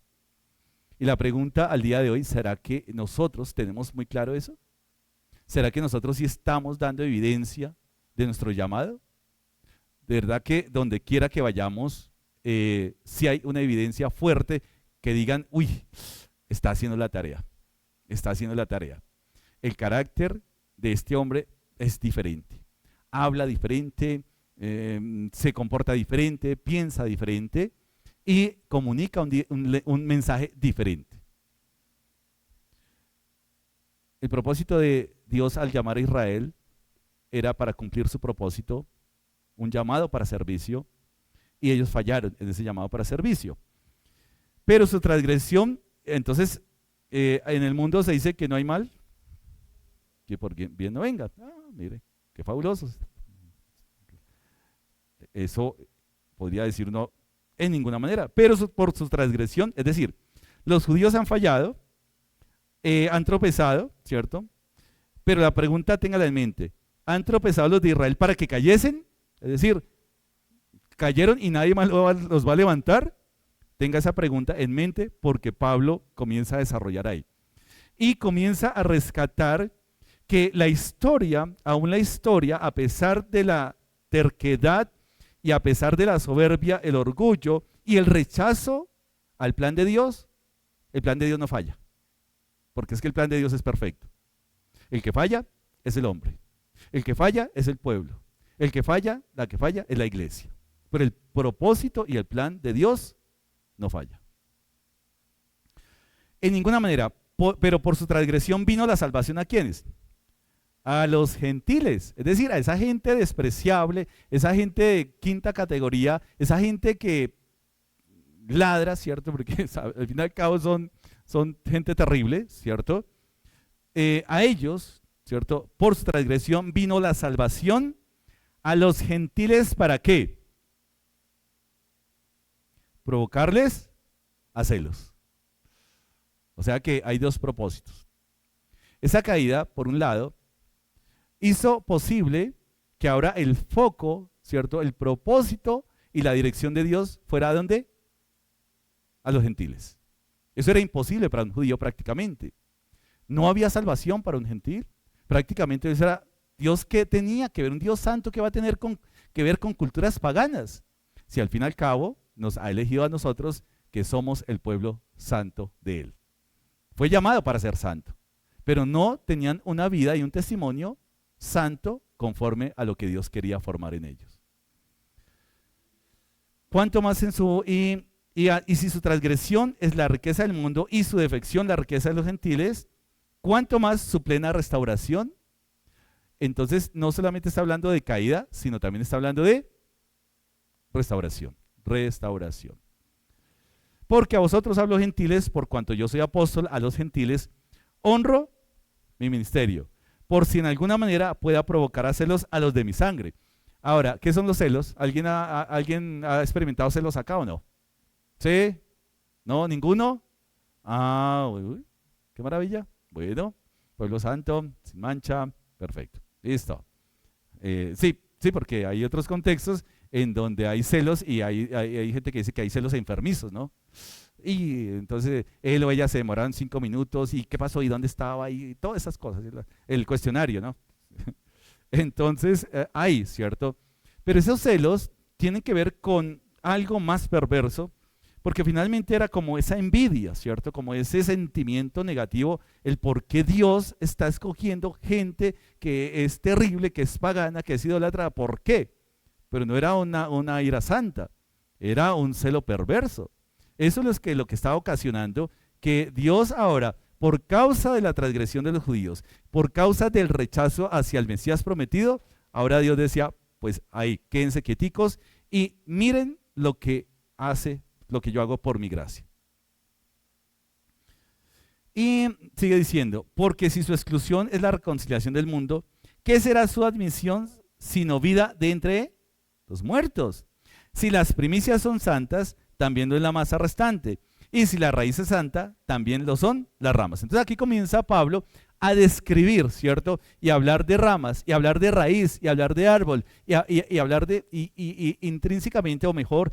Y la pregunta al día de hoy, ¿será que nosotros tenemos muy claro eso? ¿Será que nosotros sí estamos dando evidencia de nuestro llamado? De verdad que donde quiera que vayamos, si hay una evidencia fuerte que digan, uy, está haciendo la tarea, está haciendo la tarea. El carácter de este hombre es diferente, habla diferente, se comporta diferente, piensa diferente y comunica un mensaje diferente. El propósito de Dios al llamar a Israel era para cumplir su propósito, un llamado para servicio, y ellos fallaron en ese llamado para servicio. Pero su transgresión, entonces, en el mundo se dice que no hay mal, que por bien no venga. Mire, qué fabuloso. Eso podría decir uno en ninguna manera, pero por su transgresión, es decir, los judíos han fallado, han tropezado, ¿cierto? Pero la pregunta téngala en mente, ¿han tropezado los de Israel para que cayesen? Es decir, ¿cayeron y nadie más los va a levantar? Tenga esa pregunta en mente porque Pablo comienza a desarrollar ahí. Y comienza a rescatar que la historia, aún la historia, a pesar de la terquedad y a pesar de la soberbia, el orgullo y el rechazo al plan de Dios, el plan de Dios no falla. Porque es que el plan de Dios es perfecto. El que falla es el hombre. El que falla es el pueblo. El que falla, la que falla es la iglesia. Pero el propósito y el plan de Dios no falla. En ninguna manera, pero por su transgresión vino la salvación ¿a quiénes? A los gentiles, es decir, a esa gente despreciable, esa gente de quinta categoría, esa gente que ladra, ¿cierto? Porque al fin y al cabo son gente terrible, ¿cierto? A ellos, ¿cierto? Por su transgresión vino la salvación a los gentiles, ¿para qué? Provocarles a celos. O sea que hay dos propósitos. Esa caída, por un lado, hizo posible que ahora el foco, ¿cierto? El propósito y la dirección de Dios fuera ¿a dónde? A los gentiles. Eso era imposible para un judío prácticamente. No había salvación para un gentil. Prácticamente eso era Dios que tenía que ver, un Dios santo que va a tener que ver con culturas paganas. Si al fin y al cabo nos ha elegido a nosotros que somos el pueblo santo de Él. Fue llamado para ser santo, pero no tenían una vida y un testimonio santo conforme a lo que Dios quería formar en ellos. Cuanto más en y si su transgresión es la riqueza del mundo y su defección la riqueza de los gentiles, cuanto más su plena restauración. Entonces no solamente está hablando de caída, sino también está hablando de restauración. Restauración. Porque a vosotros hablo gentiles, por cuanto yo soy apóstol a los gentiles, honro mi ministerio, por si en alguna manera pueda provocar a celos a los de mi sangre. Ahora, ¿qué son los celos? ¿Alguien ha experimentado celos acá o no? ¿Sí? ¿No? ¿Ninguno? Ah, uy, qué maravilla. Bueno, pueblo santo, sin mancha, perfecto. Listo. Sí, porque hay otros contextos en donde hay celos y hay gente que dice que hay celos enfermizos, ¿no? Y entonces él o ella se demoraron 5 minutos y qué pasó y dónde estaba y todas esas cosas, el cuestionario, ¿no? Entonces hay, ¿cierto? Pero esos celos tienen que ver con algo más perverso, porque finalmente era como esa envidia, ¿cierto? Como ese sentimiento negativo, el por qué Dios está escogiendo gente que es terrible, que es pagana, que es idólatra, ¿por qué? Pero no era una ira santa, era un celo perverso. Eso es lo que está ocasionando que Dios ahora, por causa de la transgresión de los judíos, por causa del rechazo hacia el Mesías prometido, ahora Dios decía, pues ahí, quédense quieticos y miren lo que hace, lo que yo hago por mi gracia. Y sigue diciendo, porque si su exclusión es la reconciliación del mundo, ¿qué será su admisión sino vida de entre los muertos? Si las primicias son santas, también lo es la masa restante. Y si la raíz es santa, también lo son las ramas. Entonces aquí comienza Pablo a describir, ¿cierto? Y a hablar de ramas, y a hablar de raíz, y a hablar de árbol, y hablar de, y intrínsecamente, o mejor,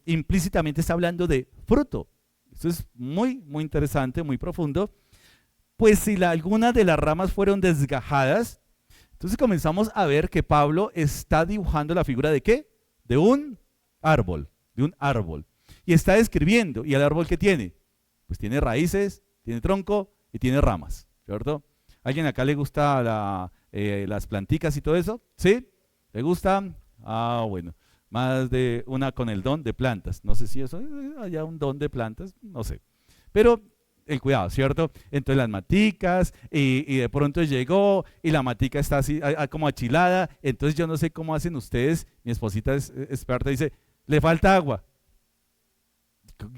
implícitamente está hablando de fruto. Esto es muy, muy interesante, muy profundo. Pues si alguna de las ramas fueron desgajadas, entonces comenzamos a ver que Pablo está dibujando la figura ¿de qué? De un árbol, de un árbol. Y está describiendo, ¿y el árbol qué tiene? Pues tiene raíces, tiene tronco y tiene ramas, ¿cierto? ¿Alguien acá le gusta las planticas y todo eso? ¿Sí? ¿Le gusta? Ah, bueno. Más de una con el don de plantas. No sé si eso haya un don de plantas, no sé. Pero el cuidado, ¿cierto? Entonces las maticas y de pronto llegó y la matica está así como achilada. Entonces yo no sé cómo hacen ustedes. Mi esposita es experta, dice, le falta agua.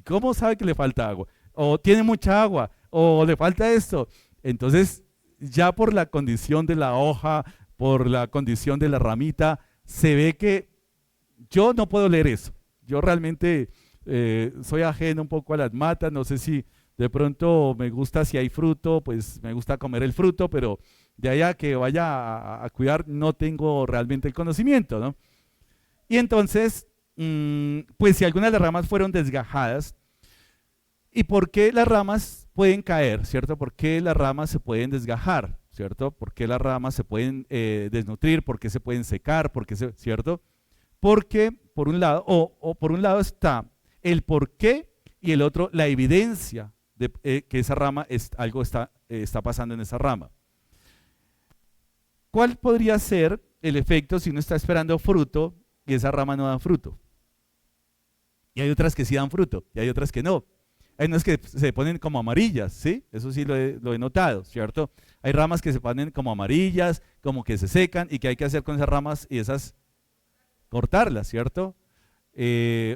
¿Cómo sabe que le falta agua? O tiene mucha agua, o le falta esto. Entonces, ya por la condición de la hoja, por la condición de la ramita, se ve que yo no puedo leer eso. Yo realmente soy ajeno un poco a las matas, no sé si de pronto me gusta, si hay fruto, pues me gusta comer el fruto, pero de allá que vaya a cuidar no tengo realmente el conocimiento, ¿no? Y entonces, pues si algunas de las ramas fueron desgajadas, ¿y por qué las ramas pueden caer, cierto? ¿Por qué las ramas se pueden desgajar, cierto? ¿Por qué las ramas se pueden desnutrir? ¿Por qué se pueden secar? ¿Cierto? Porque por un lado, o por un lado está el por qué y el otro la evidencia de que esa rama, algo está pasando en esa rama. ¿Cuál podría ser el efecto si uno está esperando fruto y esa rama no da fruto? Y hay otras que sí dan fruto y hay otras que no. Hay unas que se ponen como amarillas, ¿sí? Eso sí lo he notado, ¿cierto? Hay ramas que se ponen como amarillas, como que se secan y ¿qué hay que hacer con esas ramas y esas? Cortarlas, ¿cierto?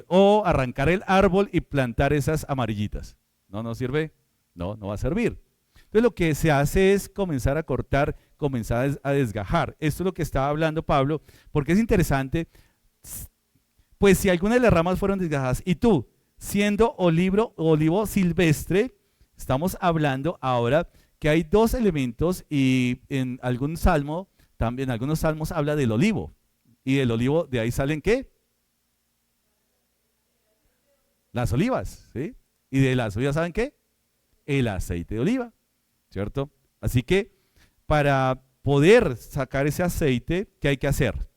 O arrancar el árbol y plantar esas amarillitas. ¿No sirve? No va a servir. Entonces lo que se hace es comenzar a cortar, comenzar a desgajar. Esto es lo que estaba hablando Pablo, porque es interesante. Pues si algunas de las ramas fueron desgajadas y tú, siendo olivo silvestre, estamos hablando ahora que hay dos elementos y en algún salmo, también en algunos salmos habla del olivo. Y del olivo, de ahí salen ¿qué? Las olivas, ¿sí? Y de las olivas, ¿saben qué? El aceite de oliva, ¿cierto? Así que para poder sacar ese aceite, ¿qué hay que hacer?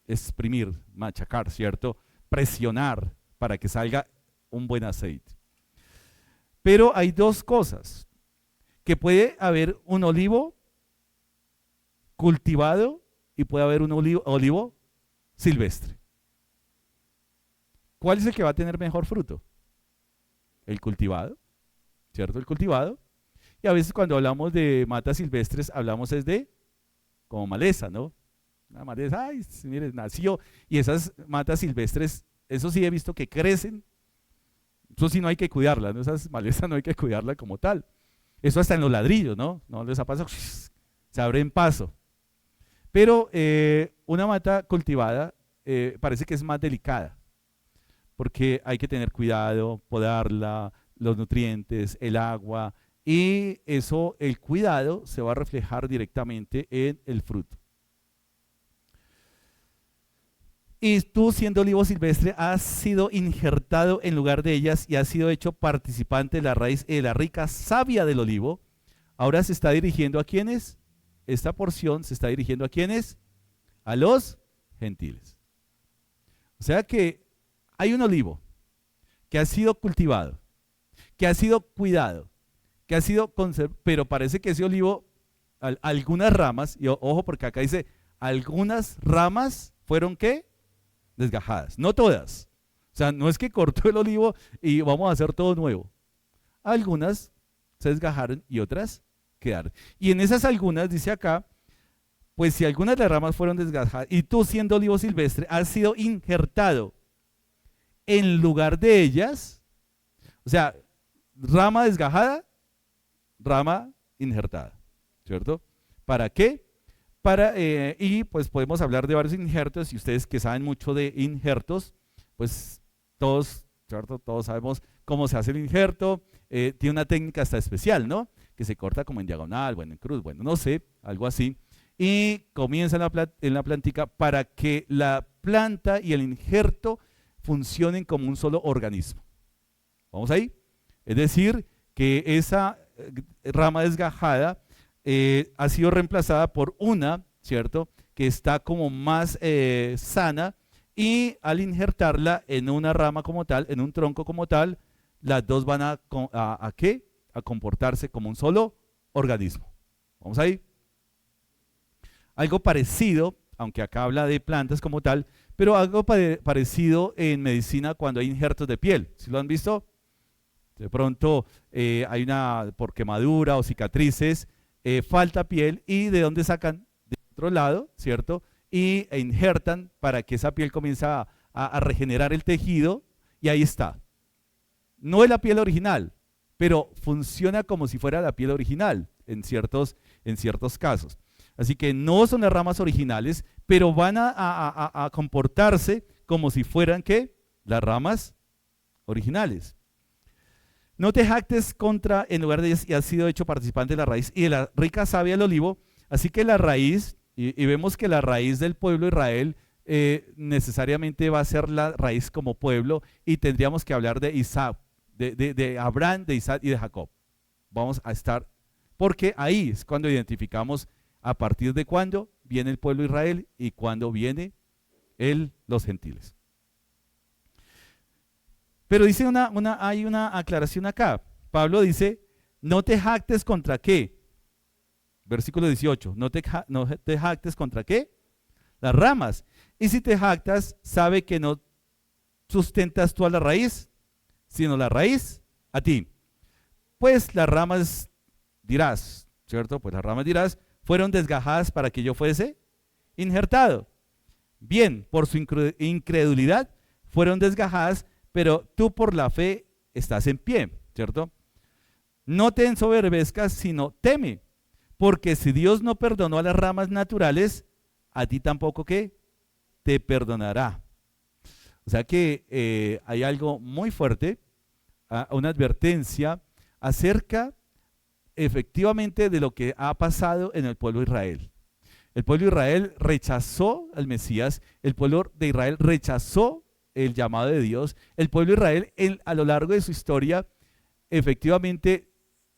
Exprimir, machacar, ¿cierto? Presionar para que salga un buen aceite. Pero hay dos cosas, que puede haber un olivo cultivado y puede haber un olivo silvestre. ¿Cuál es el que va a tener mejor fruto? El cultivado, ¿cierto? El cultivado. Y a veces cuando hablamos de matas silvestres, hablamos es de como maleza, ¿no? Una maleza, ay, mire, nació. Y esas matas silvestres, eso sí he visto que crecen. Eso sí no hay que cuidarlas, ¿no? Esas malezas no hay que cuidarlas como tal. Eso hasta en los ladrillos, ¿no? No les ha pasado, se abren paso. Pero una mata cultivada parece que es más delicada, porque hay que tener cuidado, podarla, los nutrientes, el agua, y eso, el cuidado, se va a reflejar directamente en el fruto. Y tú, siendo olivo silvestre, has sido injertado en lugar de ellas y has sido hecho participante de la raíz y de la rica savia del olivo. Ahora se está dirigiendo a ¿quiénes? Esta porción se está dirigiendo a ¿quiénes? A los gentiles. O sea que hay un olivo que ha sido cultivado, que ha sido cuidado, que ha sido conservado, pero parece que ese olivo, algunas ramas, y ojo porque acá dice, algunas ramas fueron ¿qué? Desgajadas, no todas. O sea, no es que cortó el olivo y vamos a hacer todo nuevo. Algunas se desgajaron y otras quedaron. Y en esas algunas, dice acá, pues si algunas de las ramas fueron desgajadas y tú, siendo olivo silvestre, has sido injertado en lugar de ellas, o sea, rama desgajada, rama injertada, ¿cierto? ¿Para qué? Y pues podemos hablar de varios injertos, y ustedes que saben mucho de injertos, pues todos, ¿cierto? Todos sabemos cómo se hace el injerto. Tiene una técnica hasta especial, ¿no? Que se corta como en diagonal, bueno, en cruz, bueno, no sé, algo así. Y comienza en la plantica para que la planta y el injerto funcionen como un solo organismo. ¿Vamos ahí? Es decir, que esa rama desgajada ha sido reemplazada por una, ¿cierto? Que está como más sana, y al injertarla en una rama como tal, en un tronco como tal, las dos van ¿a qué? A comportarse como un solo organismo. ¿Vamos ahí? Algo parecido, aunque acá habla de plantas como tal, pero algo parecido en medicina cuando hay injertos de piel. ¿Sí lo han visto? De pronto hay una, por quemadura o cicatrices, falta piel, y ¿de dónde sacan? De otro lado, ¿cierto? E injertan para que esa piel comience a regenerar el tejido, y ahí está. No es la piel original, pero funciona como si fuera la piel original en ciertos casos. Así que no son las ramas originales, pero van a comportarse como si fueran ¿qué? Las ramas originales. No te jactes en lugar de ellas, y has sido hecho participante de la raíz y de la rica savia del olivo. Así que la raíz, y vemos que la raíz del pueblo de Israel necesariamente va a ser la raíz como pueblo, y tendríamos que hablar de Isaac, de Abraham, de Isaac y de Jacob. Vamos a estar, porque ahí es cuando identificamos a partir de cuándo viene el pueblo de Israel y cuándo viene los gentiles. Pero dice hay una aclaración acá. Pablo dice, no te jactes contra qué. Versículo 18, no te jactes contra qué. Las ramas. Y si te jactas, sabe que no sustentas tú a la raíz, sino la raíz a ti. Pues las ramas dirás, ¿cierto? Pues las ramas dirás, fueron desgajadas para que yo fuese injertado. Bien, por su incredulidad fueron desgajadas, pero tú por la fe estás en pie, ¿cierto? No te ensoberbezcas, sino teme, porque si Dios no perdonó a las ramas naturales, a ti tampoco ¿qué? Te perdonará. O sea que hay algo muy fuerte, una advertencia acerca efectivamente de lo que ha pasado en el pueblo de Israel. El pueblo de Israel rechazó al Mesías, el pueblo de Israel rechazó el llamado de Dios. El pueblo de Israel a lo largo de su historia, efectivamente,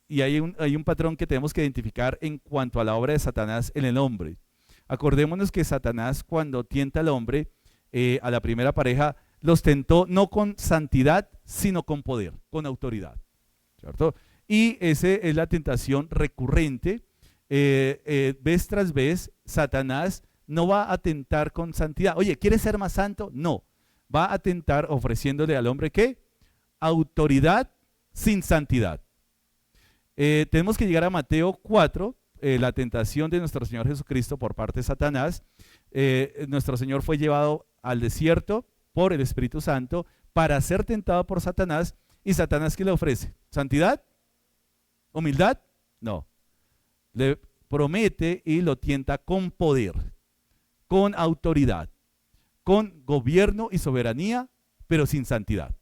y hay un patrón que tenemos que identificar en cuanto a la obra de Satanás en el hombre. Acordémonos que Satanás, cuando tienta al hombre, a la primera pareja, los tentó no con santidad, sino con poder, con autoridad, ¿cierto? Y esa es la tentación recurrente. Vez tras vez, Satanás no va a tentar con santidad. Oye, ¿quieres ser más santo? No. Va a tentar ofreciéndole al hombre ¿qué? Autoridad sin santidad. Tenemos que llegar a Mateo 4, la tentación de nuestro Señor Jesucristo por parte de Satanás. Nuestro Señor fue llevado al desierto por el Espíritu Santo para ser tentado por Satanás. ¿Y Satanás qué le ofrece? ¿Santidad? ¿Humildad? No. Le promete y lo tienta con poder. con autoridad, con gobierno y soberanía, pero sin santidad.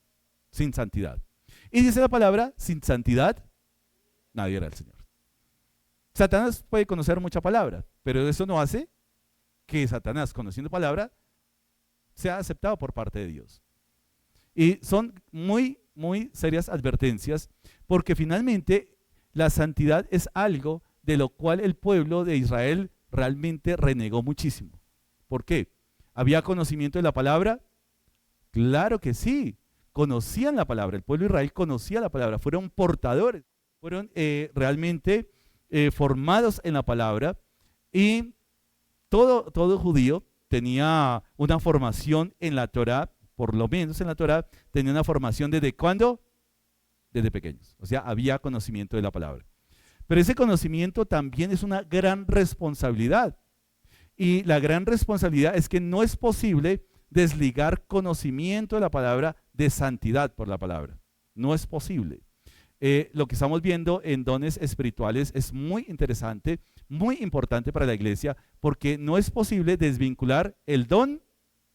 Sin santidad. Y dice la palabra, sin santidad, nadie verá al Señor. Satanás puede conocer mucha palabra, pero eso no hace que Satanás, conociendo palabra, sea aceptado por parte de Dios. Y son muy, muy serias advertencias, porque finalmente la santidad es algo de lo cual el pueblo de Israel realmente renegó muchísimo. ¿Por qué? ¿Había conocimiento de la palabra? Claro que sí, conocían la palabra, el pueblo de Israel conocía la palabra, fueron portadores, fueron realmente formados en la palabra, y todo judío tenía una formación en la Torá, por lo menos en la Torá, tenía una formación ¿desde cuándo? Desde pequeños, o sea, había conocimiento de la palabra. Pero ese conocimiento también es una gran responsabilidad, y la gran responsabilidad es que no es posible desligar conocimiento de la palabra de santidad por la palabra, no es posible. Lo que estamos viendo en dones espirituales es muy interesante, muy importante para la iglesia, porque no es posible desvincular el don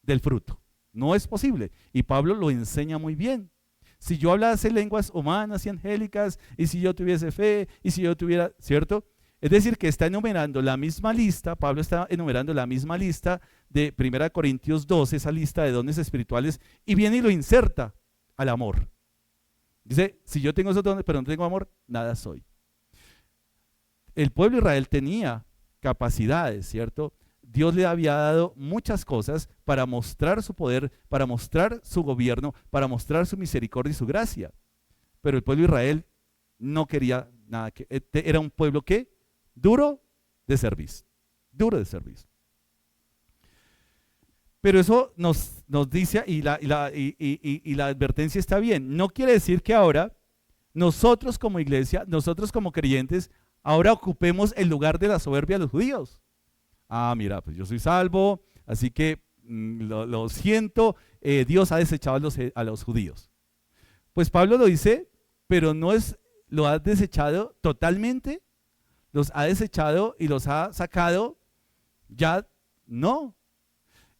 del fruto. No es posible. Y Pablo lo enseña muy bien. Si yo hablase lenguas humanas y angélicas, y si yo tuviese fe, y si yo tuviera, ¿cierto? Es decir, que está enumerando la misma lista, Pablo está enumerando la misma lista de 1 Corintios 12, esa lista de dones espirituales, y viene y lo inserta al amor. Dice, si yo tengo esos dones pero no tengo amor, nada soy. El pueblo de Israel tenía capacidades, ¿cierto? Dios le había dado muchas cosas para mostrar su poder, para mostrar su gobierno, para mostrar su misericordia y su gracia. Pero el pueblo de Israel no quería nada, era un pueblo que duro de servicio, duro de servicio. Pero eso nos dice, y la advertencia está bien. No quiere decir que ahora nosotros como iglesia, nosotros como creyentes, ahora ocupemos el lugar de la soberbia de los judíos. Ah, mira, pues yo soy salvo, así que lo siento, Dios ha desechado a los judíos. Pues Pablo lo dice, pero no es, lo ha desechado totalmente, los ha desechado y los ha sacado, ya no.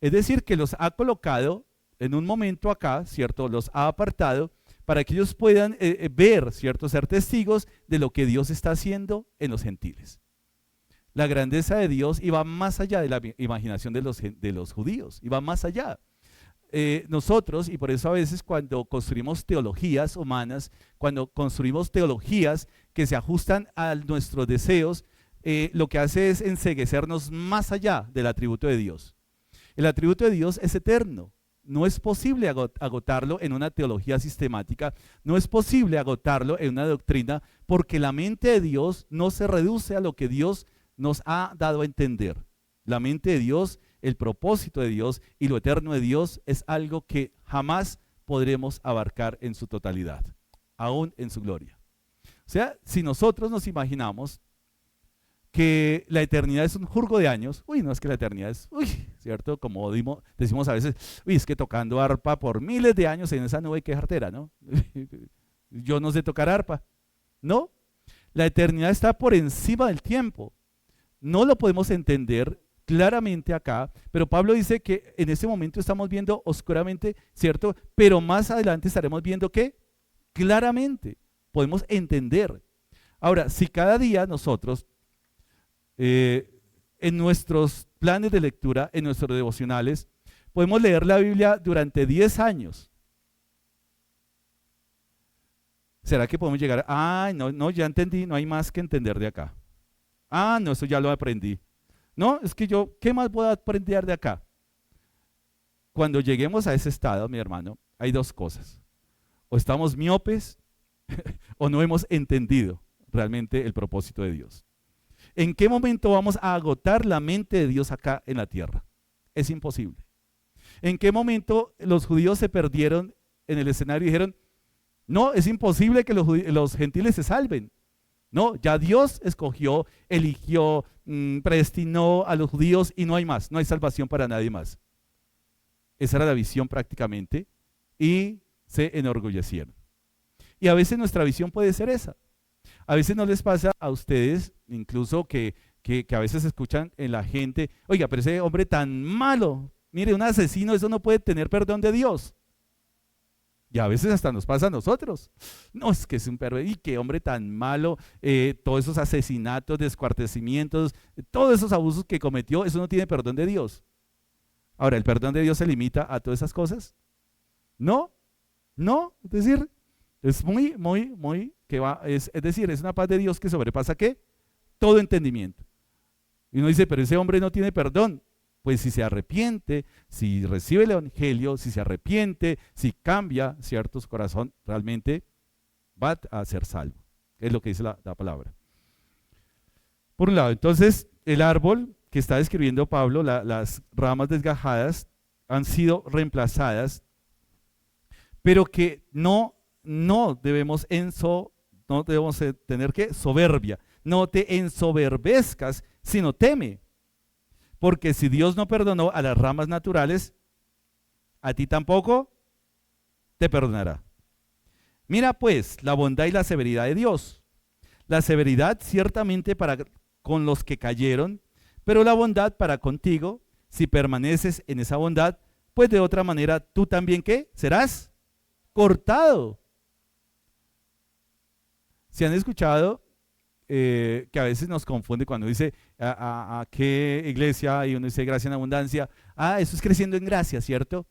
Es decir, que los ha colocado en un momento acá, ¿cierto? Los ha apartado para que ellos puedan ver, ¿cierto? Ser testigos de lo que Dios está haciendo en los gentiles. La grandeza de Dios iba más allá de la imaginación de los judíos, iba más allá. Nosotros, y por eso a veces cuando construimos teologías humanas, cuando construimos teologías que se ajustan a nuestros deseos, lo que hace es enceguecernos más allá del atributo de Dios. El atributo de Dios es eterno. No es posible agotarlo en una teología sistemática, no es posible agotarlo en una doctrina, porque la mente de Dios no se reduce a lo que Dios nos ha dado a entender. La mente de Dios, el propósito de Dios y lo eterno de Dios es algo que jamás podremos abarcar en su totalidad, aún en su gloria. O sea, si nosotros nos imaginamos que la eternidad es un jurgo de años, no es que la eternidad es, ¿cierto? Como decimos a veces, es que tocando arpa por miles de años en esa nube, qué jartera, ¿no? Yo no sé tocar arpa. No, la eternidad está por encima del tiempo. No lo podemos entender claramente acá, pero Pablo dice que en ese momento estamos viendo oscuramente, ¿cierto? Pero más adelante estaremos viendo que claramente podemos entender. Ahora, si cada día nosotros en nuestros planes de lectura, en nuestros devocionales, podemos leer la Biblia durante 10 años. ¿Será que podemos llegar? No, ya entendí, no hay más que entender de acá. No, eso ya lo aprendí. No, es que ¿qué más puedo aprender de acá? Cuando lleguemos a ese estado, mi hermano, hay dos cosas. O estamos miopes o no hemos entendido realmente el propósito de Dios. ¿En qué momento vamos a agotar la mente de Dios acá en la tierra? Es imposible. ¿En qué momento los judíos se perdieron en el escenario y dijeron, no, es imposible que los gentiles se salven? No, ya Dios escogió, eligió, predestinó a los judíos y no hay más, no hay salvación para nadie más. Esa era la visión prácticamente y se enorgullecieron. Y a veces nuestra visión puede ser esa. A veces no les pasa a ustedes, incluso que que a veces escuchan en la gente, oiga, pero ese hombre tan malo, mire, un asesino, eso no puede tener perdón de Dios. Y a veces hasta nos pasa a nosotros. No, es que es un perverso, y qué hombre tan malo, todos esos asesinatos, descuartecimientos, todos esos abusos que cometió, eso no tiene perdón de Dios. Ahora, ¿el perdón de Dios se limita a todas esas cosas? No, no, es decir, es es decir, es una paz de Dios que sobrepasa ¿qué? Todo entendimiento. Y uno dice, pero ese hombre no tiene perdón. Pues si se arrepiente, si recibe el evangelio, si se arrepiente, si cambia, ¿cierto? Su corazón realmente va a ser salvo. Es lo que dice la palabra. Por un lado, entonces, el árbol que está describiendo Pablo, las ramas desgajadas, han sido reemplazadas, pero que no debemos tener que soberbia. No te ensoberbezcas, sino teme. Porque si Dios no perdonó a las ramas naturales, a ti tampoco te perdonará. Mira pues la bondad y la severidad de Dios. La severidad ciertamente para con los que cayeron, pero la bondad para contigo, si permaneces en esa bondad, pues de otra manera tú también ¿qué? Serás cortado. ¿Se han escuchado? Que a veces nos confunde cuando dice a qué iglesia y uno dice gracia en abundancia, eso es creciendo en gracia, ¿cierto?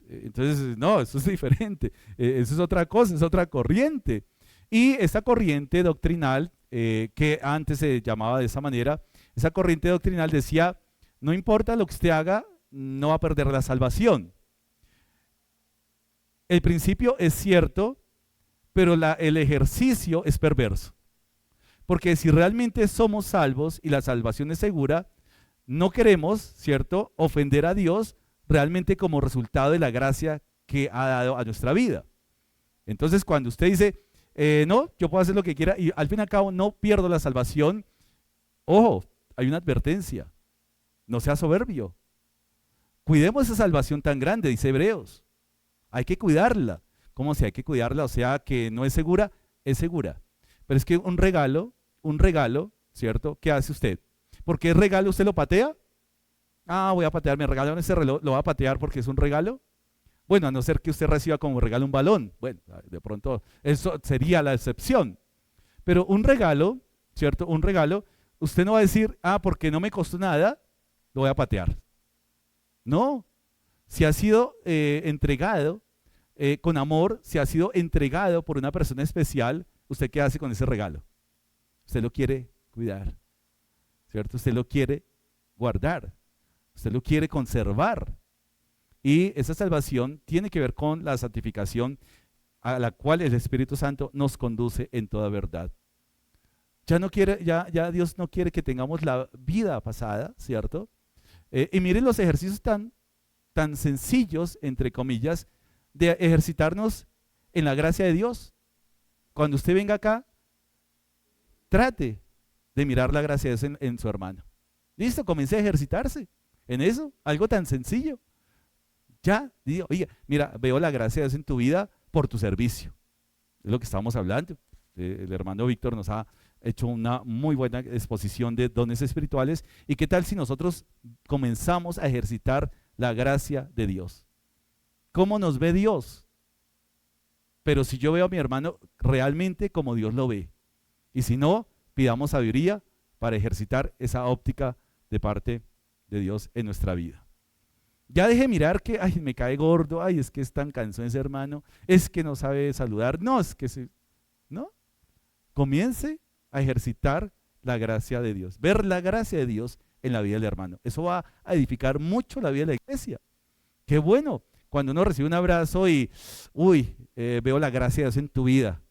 Entonces, no, eso es diferente, eso es otra cosa, es otra corriente. Y esta corriente doctrinal, que antes se llamaba de esa manera, esa corriente doctrinal decía, no importa lo que usted haga, no va a perder la salvación. El principio es cierto, pero el ejercicio es perverso. Porque si realmente somos salvos y la salvación es segura, no queremos, ¿cierto?, ofender a Dios realmente como resultado de la gracia que ha dado a nuestra vida. Entonces, cuando usted dice, no, yo puedo hacer lo que quiera y al fin y al cabo no pierdo la salvación, ojo, hay una advertencia, no sea soberbio. Cuidemos esa salvación tan grande, dice Hebreos. Hay que cuidarla. ¿Cómo si hay que cuidarla? O sea, que no es segura, es segura. Pero es que un regalo, ¿cierto? ¿Qué hace usted? ¿Por qué regalo usted lo patea? Voy a patear, me regalaron ese reloj, lo va a patear porque es un regalo. Bueno, a no ser que usted reciba como regalo un balón. Bueno, de pronto eso sería la excepción. Pero un regalo, ¿cierto? Un regalo, usted no va a decir, porque no me costó nada, lo voy a patear. No, si ha sido entregado con amor, si ha sido entregado por una persona especial, ¿usted qué hace con ese regalo? Usted lo quiere cuidar, ¿cierto? Usted lo quiere guardar, usted lo quiere conservar. Y esa salvación tiene que ver con la santificación a la cual el Espíritu Santo nos conduce en toda verdad. Ya Dios no quiere que tengamos la vida pasada, ¿cierto? Y miren los ejercicios tan sencillos, entre comillas, de ejercitarnos en la gracia de Dios. Cuando usted venga acá, trate de mirar la gracia de Dios en su hermano. Listo, comience a ejercitarse en eso, algo tan sencillo. Ya, digo, oye, mira, veo la gracia de Dios en tu vida por tu servicio. Es lo que estamos hablando. El hermano Víctor nos ha hecho una muy buena exposición de dones espirituales. ¿Y qué tal si nosotros comenzamos a ejercitar la gracia de Dios? ¿Cómo nos ve Dios? Pero si yo veo a mi hermano realmente como Dios lo ve. Y si no, pidamos sabiduría para ejercitar esa óptica de parte de Dios en nuestra vida. Ya deje de mirar que, me cae gordo, es que es tan cansón ese hermano, es que no sabe saludar, no, es que no. Comience a ejercitar la gracia de Dios, ver la gracia de Dios en la vida del hermano. Eso va a edificar mucho la vida de la iglesia. Qué bueno cuando uno recibe un abrazo y, veo la gracia de Dios en tu vida.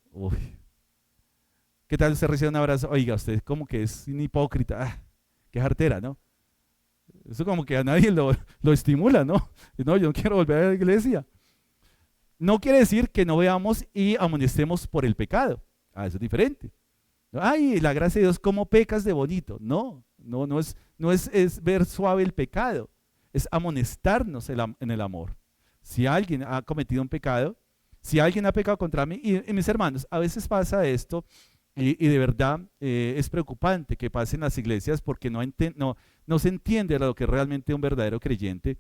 ¿Qué tal usted recibe un abrazo? Oiga, usted como que es un hipócrita, qué jartera, ¿no? Eso como que a nadie lo estimula, ¿no? No, yo no quiero volver a la iglesia. No quiere decir que no veamos y amonestemos por el pecado. Eso es diferente. La gracia de Dios, ¿cómo pecas de bonito? No es ver suave el pecado, es amonestarnos en el amor. Si alguien ha cometido un pecado, si alguien ha pecado contra mí, y mis hermanos, a veces pasa esto, Y de verdad es preocupante que pasen las iglesias porque no se entiende lo que es realmente un verdadero creyente.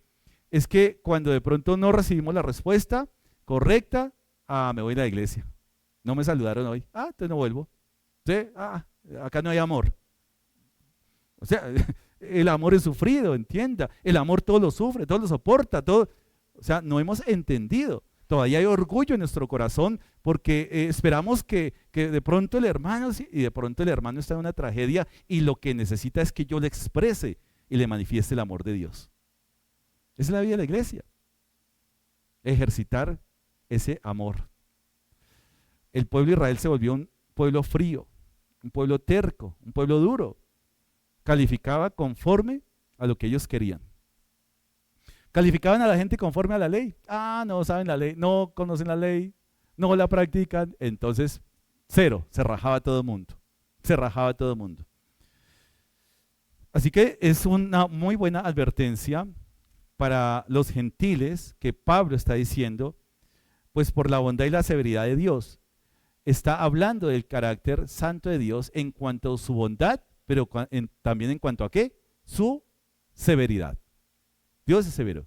Es que cuando de pronto no recibimos la respuesta correcta, me voy a la iglesia. No me saludaron hoy. Entonces no vuelvo. ¿Sí? Acá no hay amor. O sea, el amor es sufrido, entienda. El amor todo lo sufre, todo lo soporta, todo. O sea, no hemos entendido. Todavía hay orgullo en nuestro corazón porque esperamos que de pronto el hermano, y de pronto el hermano está en una tragedia y lo que necesita es que yo le exprese y le manifieste el amor de Dios. Esa es la vida de la iglesia. Ejercitar ese amor. El pueblo de Israel se volvió un pueblo frío, un pueblo terco, un pueblo duro. Calificaba conforme a lo que ellos querían. Calificaban a la gente conforme a la ley. No saben la ley, no conocen la ley, no la practican. Entonces, cero, se rajaba todo el mundo. Se rajaba todo el mundo. Así que es una muy buena advertencia para los gentiles que Pablo está diciendo, pues por la bondad y la severidad de Dios. Está hablando del carácter santo de Dios en cuanto a su bondad, pero también en cuanto a ¿qué? Su severidad. Dios es severo.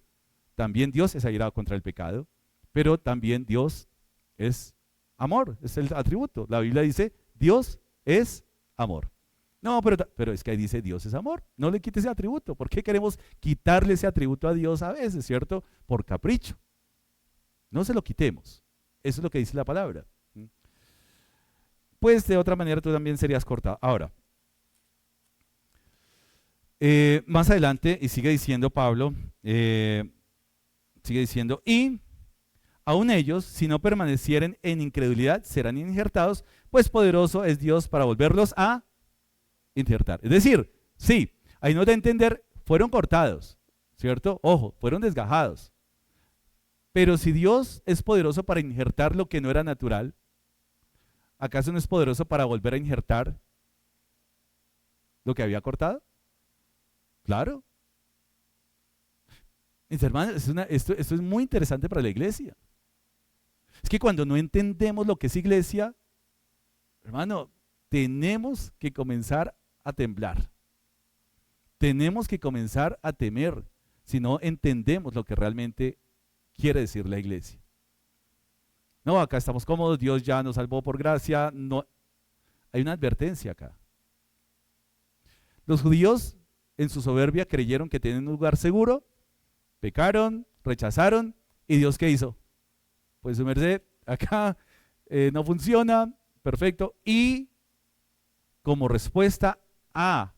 También Dios es airado contra el pecado, pero también Dios es amor, es el atributo. La Biblia dice, Dios es amor. No, pero es que ahí dice Dios es amor. No le quite ese atributo. ¿Por qué queremos quitarle ese atributo a Dios a veces, cierto? Por capricho. No se lo quitemos. Eso es lo que dice la palabra. Pues de otra manera tú también serías cortado. Ahora, más adelante, y sigue diciendo Pablo, sigue diciendo, y aún ellos, si no permanecieren en incredulidad, serán injertados, pues poderoso es Dios para volverlos a injertar. Es decir, sí, ahí nos da a entender, fueron cortados, ¿cierto? Ojo, fueron desgajados. Pero si Dios es poderoso para injertar lo que no era natural, ¿acaso no es poderoso para volver a injertar lo que había cortado? Claro. Mis hermanos, esto es muy interesante para la iglesia. Es que cuando no entendemos lo que es iglesia, hermano, tenemos que comenzar a temblar. Tenemos que comenzar a temer si no entendemos lo que realmente quiere decir la iglesia. No, acá estamos cómodos, Dios ya nos salvó por gracia. No, hay una advertencia acá. Los judíos en su soberbia creyeron que tenían un lugar seguro, pecaron, rechazaron, y Dios ¿qué hizo? Pues su merced, acá no funciona, perfecto, y como respuesta a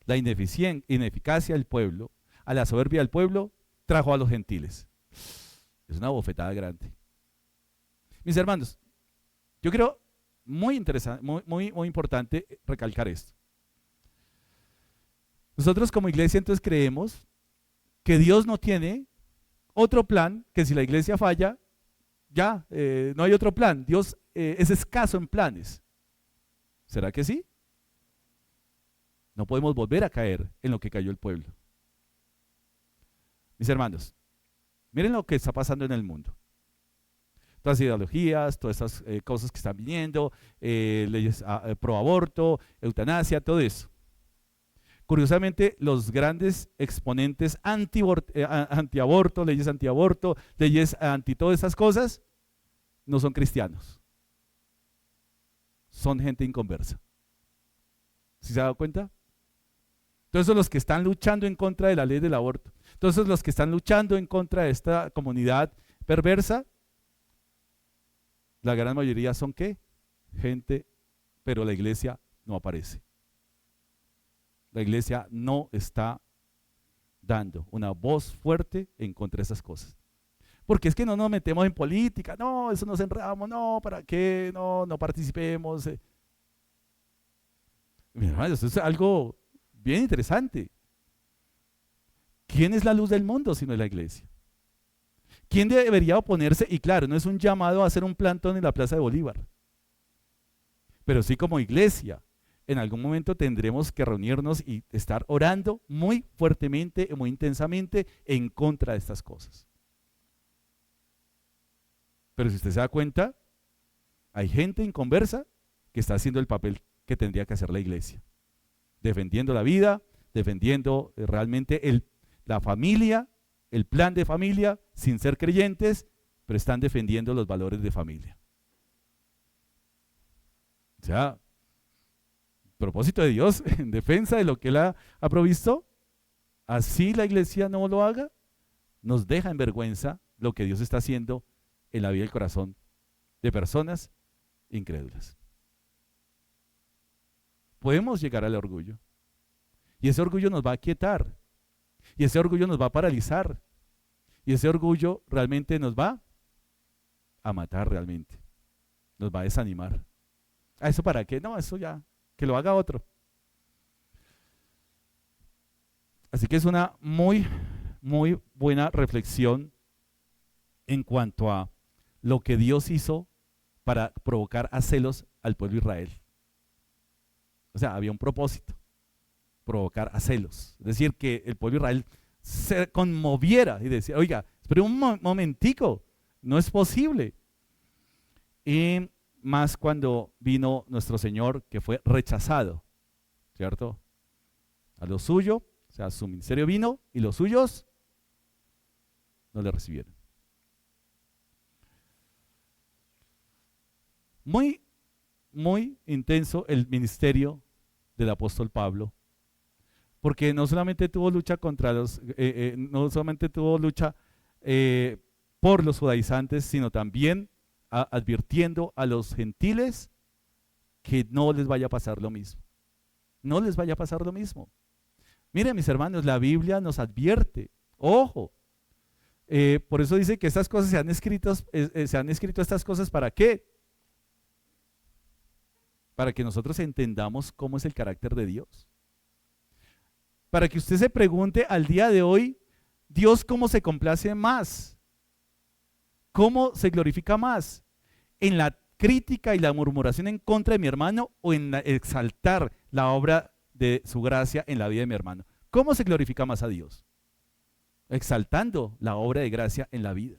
la ineficacia del pueblo, a la soberbia del pueblo, trajo a los gentiles. Es una bofetada grande. Mis hermanos, yo creo muy interesante, muy importante recalcar esto. Nosotros como iglesia entonces creemos que Dios no tiene otro plan, que si la iglesia falla, ya no hay otro plan. Dios es escaso en planes. ¿Será que sí? No podemos volver a caer en lo que cayó el pueblo. Mis hermanos, miren lo que está pasando en el mundo. Todas las ideologías, todas estas cosas que están viniendo, leyes pro aborto, eutanasia, todo eso. Curiosamente, los grandes exponentes antiaborto, leyes antiaborto, leyes anti todas esas cosas, no son cristianos. Son gente inconversa. ¿Sí se ha dado cuenta? Entonces los que están luchando en contra de la ley del aborto, entonces los que están luchando en contra de esta comunidad perversa, la gran mayoría son ¿qué? Gente, pero la iglesia no aparece. La iglesia no está dando una voz fuerte en contra de esas cosas. Porque es que no nos metemos en política, no, eso nos enredamos, no, ¿para qué? No participemos. Mira, hermano, eso es algo bien interesante. ¿Quién es la luz del mundo sino la iglesia? ¿Quién debería oponerse? Y claro, no es un llamado a hacer un plantón en la Plaza de Bolívar, pero sí como iglesia. En algún momento tendremos que reunirnos y estar orando muy fuertemente y muy intensamente en contra de estas cosas. Pero si usted se da cuenta, hay gente inconversa que está haciendo el papel que tendría que hacer la iglesia, defendiendo la vida, defendiendo realmente la familia, el plan de familia, sin ser creyentes, pero están defendiendo los valores de familia. O sea, propósito de Dios en defensa de lo que Él ha provisto, así la iglesia no lo haga, nos deja en vergüenza lo que Dios está haciendo en la vida y el corazón de personas incrédulas. Podemos llegar al orgullo, y ese orgullo nos va a aquietar, y ese orgullo nos va a paralizar, y ese orgullo realmente nos va a matar realmente, nos va a desanimar. ¿A eso para qué? No, eso ya, que lo haga otro. Así que es una muy, muy buena reflexión en cuanto a lo que Dios hizo para provocar a celos al pueblo de Israel. O sea, había un propósito, provocar a celos. Es decir, que el pueblo de Israel se conmoviera y decía, oiga, espere un momentico, no es posible. Y más cuando vino nuestro Señor, que fue rechazado, ¿cierto? A lo suyo, o sea, su ministerio vino y los suyos no le recibieron. Muy, muy intenso el ministerio del apóstol Pablo, porque no solamente tuvo lucha contra no solamente tuvo lucha por los judaizantes, sino también advirtiendo a los gentiles que no les vaya a pasar lo mismo. No les vaya a pasar lo mismo. Miren, mis hermanos, la Biblia nos advierte, ojo, por eso dice que estas cosas se han escrito estas cosas, ¿para qué? Para que nosotros entendamos cómo es el carácter de Dios. Para que usted se pregunte al día de hoy, Dios cómo se complace más, cómo se glorifica más, en la crítica y la murmuración en contra de mi hermano o en exaltar la obra de su gracia en la vida de mi hermano. ¿Cómo se glorifica más a Dios? Exaltando la obra de gracia en la vida.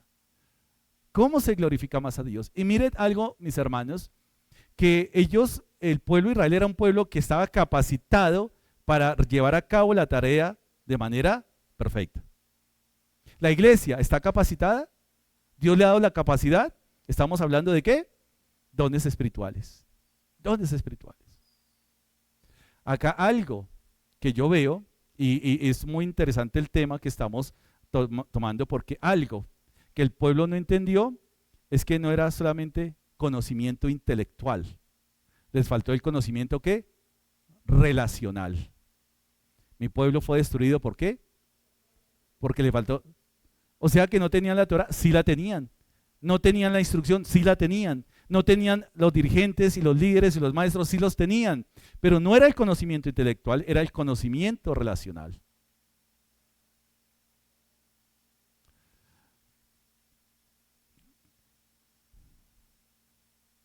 ¿Cómo se glorifica más a Dios? Y miren algo, mis hermanos, que el pueblo de Israel era un pueblo que estaba capacitado para llevar a cabo la tarea de manera perfecta. ¿La iglesia está capacitada? ¿Dios le ha dado la capacidad? ¿Estamos hablando de qué? Dones espirituales. Dones espirituales. Acá algo que yo veo, y es muy interesante el tema que estamos tomando, porque algo que el pueblo no entendió es que no era solamente conocimiento intelectual. Les faltó el conocimiento, ¿qué? Relacional. Mi pueblo fue destruido, ¿por qué? Porque le faltó. O sea que no tenían la Torah, sí la tenían. No tenían la instrucción, sí la tenían. No tenían los dirigentes y los líderes y los maestros, sí los tenían. Pero no era el conocimiento intelectual, era el conocimiento relacional.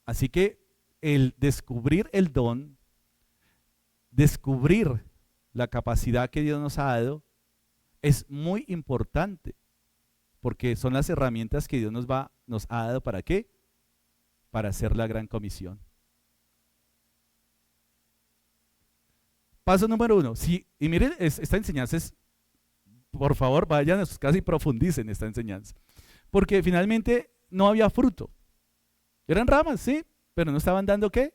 Así que el descubrir el don, descubrir la capacidad que Dios nos ha dado, es muy importante, porque son las herramientas que Dios nos ha dado. ¿Para qué? Para hacer la gran comisión. Paso número 1. Sí, y miren, esta enseñanza es, por favor, vayan a sus casas y profundicen esta enseñanza. Porque finalmente no había fruto. Eran ramas, sí, pero no estaban dando ¿qué?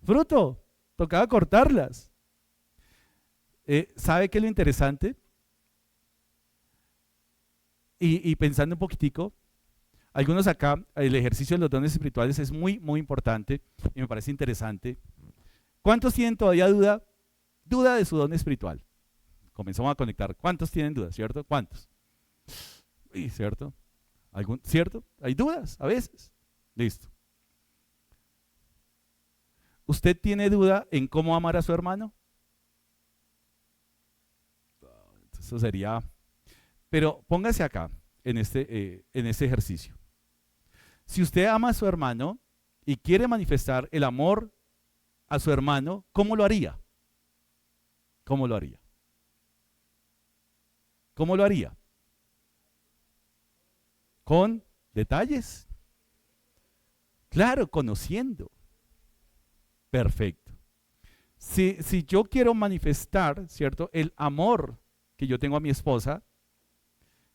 Fruto. Tocaba cortarlas. ¿Sabe qué es lo interesante? Y pensando un poquitico, algunos acá, el ejercicio de los dones espirituales es muy, muy importante y me parece interesante. ¿Cuántos tienen todavía duda de su don espiritual? Comenzamos a conectar. ¿Cuántos tienen dudas, cierto? ¿Cuántos? Sí, ¿cierto? ¿Cierto? Hay dudas a veces. Listo. ¿Usted tiene duda en cómo amar a su hermano? Eso sería... Pero póngase acá, en este ejercicio. Si usted ama a su hermano y quiere manifestar el amor a su hermano, ¿cómo lo haría? ¿Cómo lo haría? ¿Cómo lo haría? Con detalles. Claro, conociendo. Perfecto. Si yo quiero manifestar, ¿cierto?, el amor que yo tengo a mi esposa,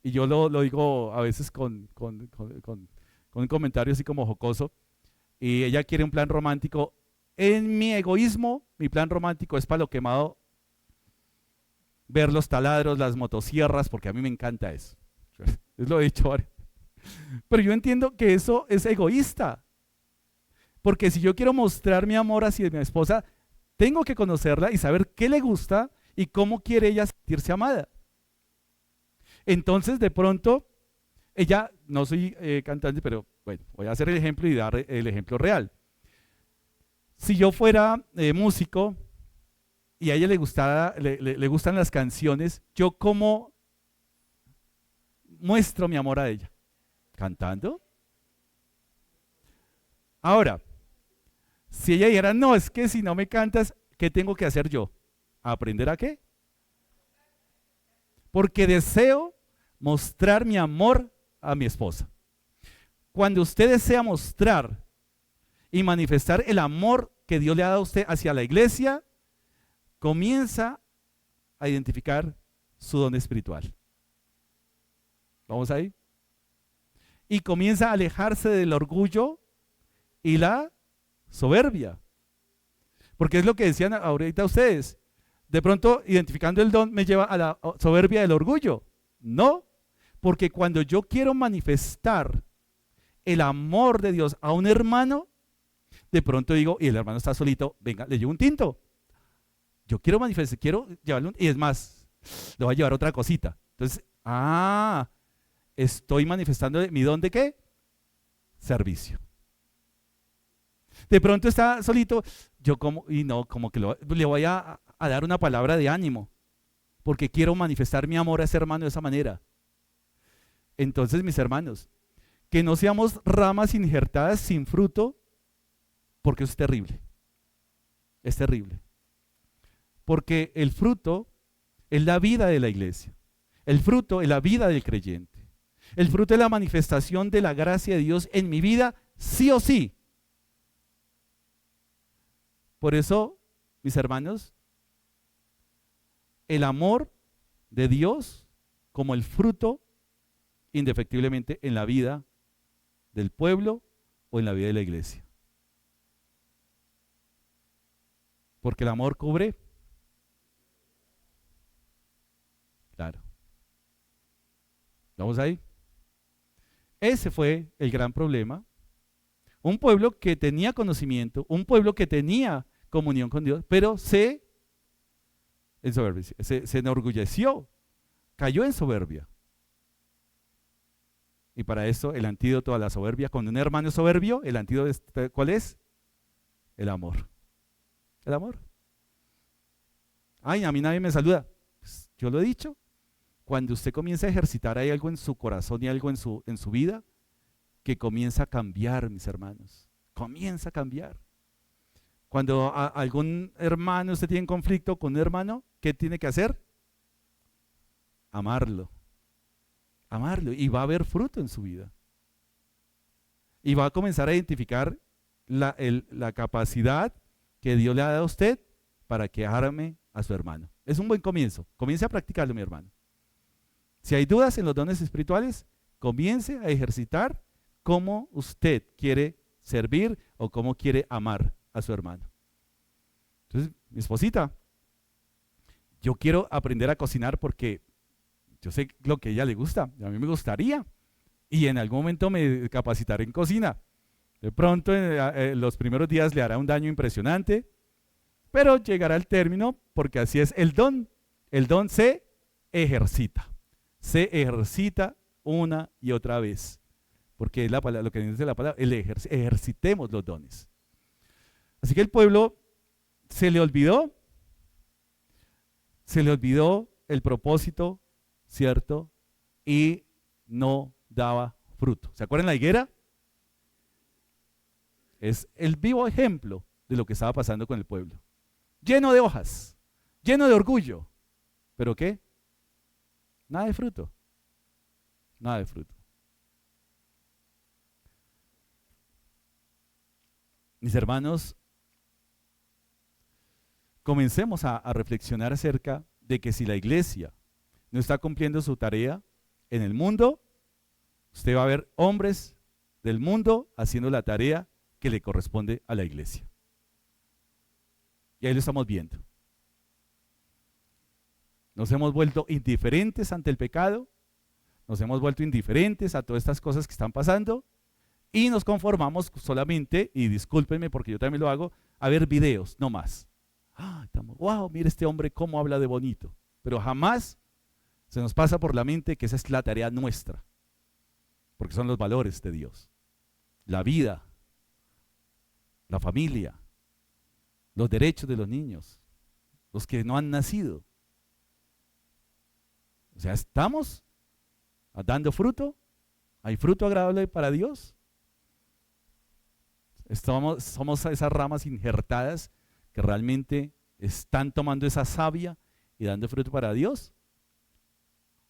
y yo lo digo a veces con un comentario así como jocoso, y ella quiere un plan romántico, en mi egoísmo, mi plan romántico es palo quemado, ver los taladros, las motosierras, porque a mí me encanta eso. Lo he dicho varias. Pero yo entiendo que eso es egoísta, porque si yo quiero mostrar mi amor hacia mi esposa, tengo que conocerla y saber qué le gusta y cómo quiere ella sentirse amada. Entonces, de pronto, ella, no soy cantante, pero bueno, voy a hacer el ejemplo y dar el ejemplo real. Si yo fuera músico y a ella le gustan las canciones, ¿yo cómo muestro mi amor a ella? ¿Cantando? Ahora, si ella dijera, no, es que si no me cantas, ¿qué tengo que hacer yo? ¿Aprender a qué? Porque deseo mostrar mi amor a mi esposa. Cuando usted desea mostrar y manifestar el amor que Dios le ha dado a usted hacia la iglesia, comienza a identificar su don espiritual. ¿Vamos ahí? Y comienza a alejarse del orgullo y la soberbia. Porque es lo que decían ahorita ustedes. De pronto, identificando el don me lleva a la soberbia del orgullo. No, porque cuando yo quiero manifestar el amor de Dios a un hermano, de pronto digo, y el hermano está solito, venga, le llevo un tinto. Yo quiero manifestar, quiero llevarle un, y es más, le voy a llevar otra cosita. Entonces, estoy manifestando mi don de ¿qué? Servicio. De pronto está solito, yo como, y no, como que le voy a dar una palabra de ánimo, porque quiero manifestar mi amor a ese hermano de esa manera. Entonces, mis hermanos, que no seamos ramas injertadas sin fruto, porque eso es terrible. Es terrible. Porque el fruto es la vida de la iglesia. El fruto es la vida del creyente. El fruto es la manifestación de la gracia de Dios en mi vida, sí o sí. Por eso, mis hermanos, el amor de Dios como el fruto indefectiblemente en la vida del pueblo o en la vida de la iglesia. Porque el amor cubre. Claro. ¿Vamos ahí? Ese fue el gran problema. Un pueblo que tenía conocimiento, un pueblo que tenía comunión con Dios, pero se enorgulleció, cayó en soberbia. Y para eso el antídoto a la soberbia, cuando un hermano es soberbio, el antídoto ¿cuál es? El amor. El amor. Ay, a mí nadie me saluda. Pues, yo lo he dicho. Cuando usted comienza a ejercitar, hay algo en su corazón y algo en su vida que comienza a cambiar, mis hermanos. Comienza a cambiar. Cuando algún hermano, usted tiene conflicto con un hermano, ¿qué tiene que hacer? Amarlo. Amarlo. Y va a haber fruto en su vida. Y va a comenzar a identificar la capacidad que Dios le ha dado a usted para que ame a su hermano. Es un buen comienzo. Comience a practicarlo, mi hermano. Si hay dudas en los dones espirituales, comience a ejercitar cómo usted quiere servir o cómo quiere amar a su hermano. Entonces, mi esposita, yo quiero aprender a cocinar porque yo sé lo que a ella le gusta, a mí me gustaría, y en algún momento me capacitaré en cocina. De pronto, los primeros días le hará un daño impresionante, pero llegará al término porque así es el don. El don se ejercita una y otra vez, porque es la palabra, lo que dice la palabra, ejercitemos los dones. Así que el pueblo se le olvidó el propósito, ¿cierto? Y no daba fruto. ¿Se acuerdan la higuera? Es el vivo ejemplo de lo que estaba pasando con el pueblo. Lleno de hojas, lleno de orgullo, ¿pero qué? Nada de fruto. Nada de fruto. Mis hermanos, comencemos a reflexionar acerca de que si la iglesia no está cumpliendo su tarea en el mundo, usted va a ver hombres del mundo haciendo la tarea que le corresponde a la iglesia. Y ahí lo estamos viendo. Nos hemos vuelto indiferentes ante el pecado, nos hemos vuelto indiferentes a todas estas cosas que están pasando y nos conformamos solamente, y discúlpenme porque yo también lo hago, a ver videos, no más. Wow, mire este hombre cómo habla de bonito. Pero jamás se nos pasa por la mente que esa es la tarea nuestra, porque son los valores de Dios. La vida, la familia, los derechos de los niños, los que no han nacido. O sea, estamos dando fruto, hay fruto agradable para Dios. Somos esas ramas injertadas que realmente están tomando esa savia y dando fruto para Dios.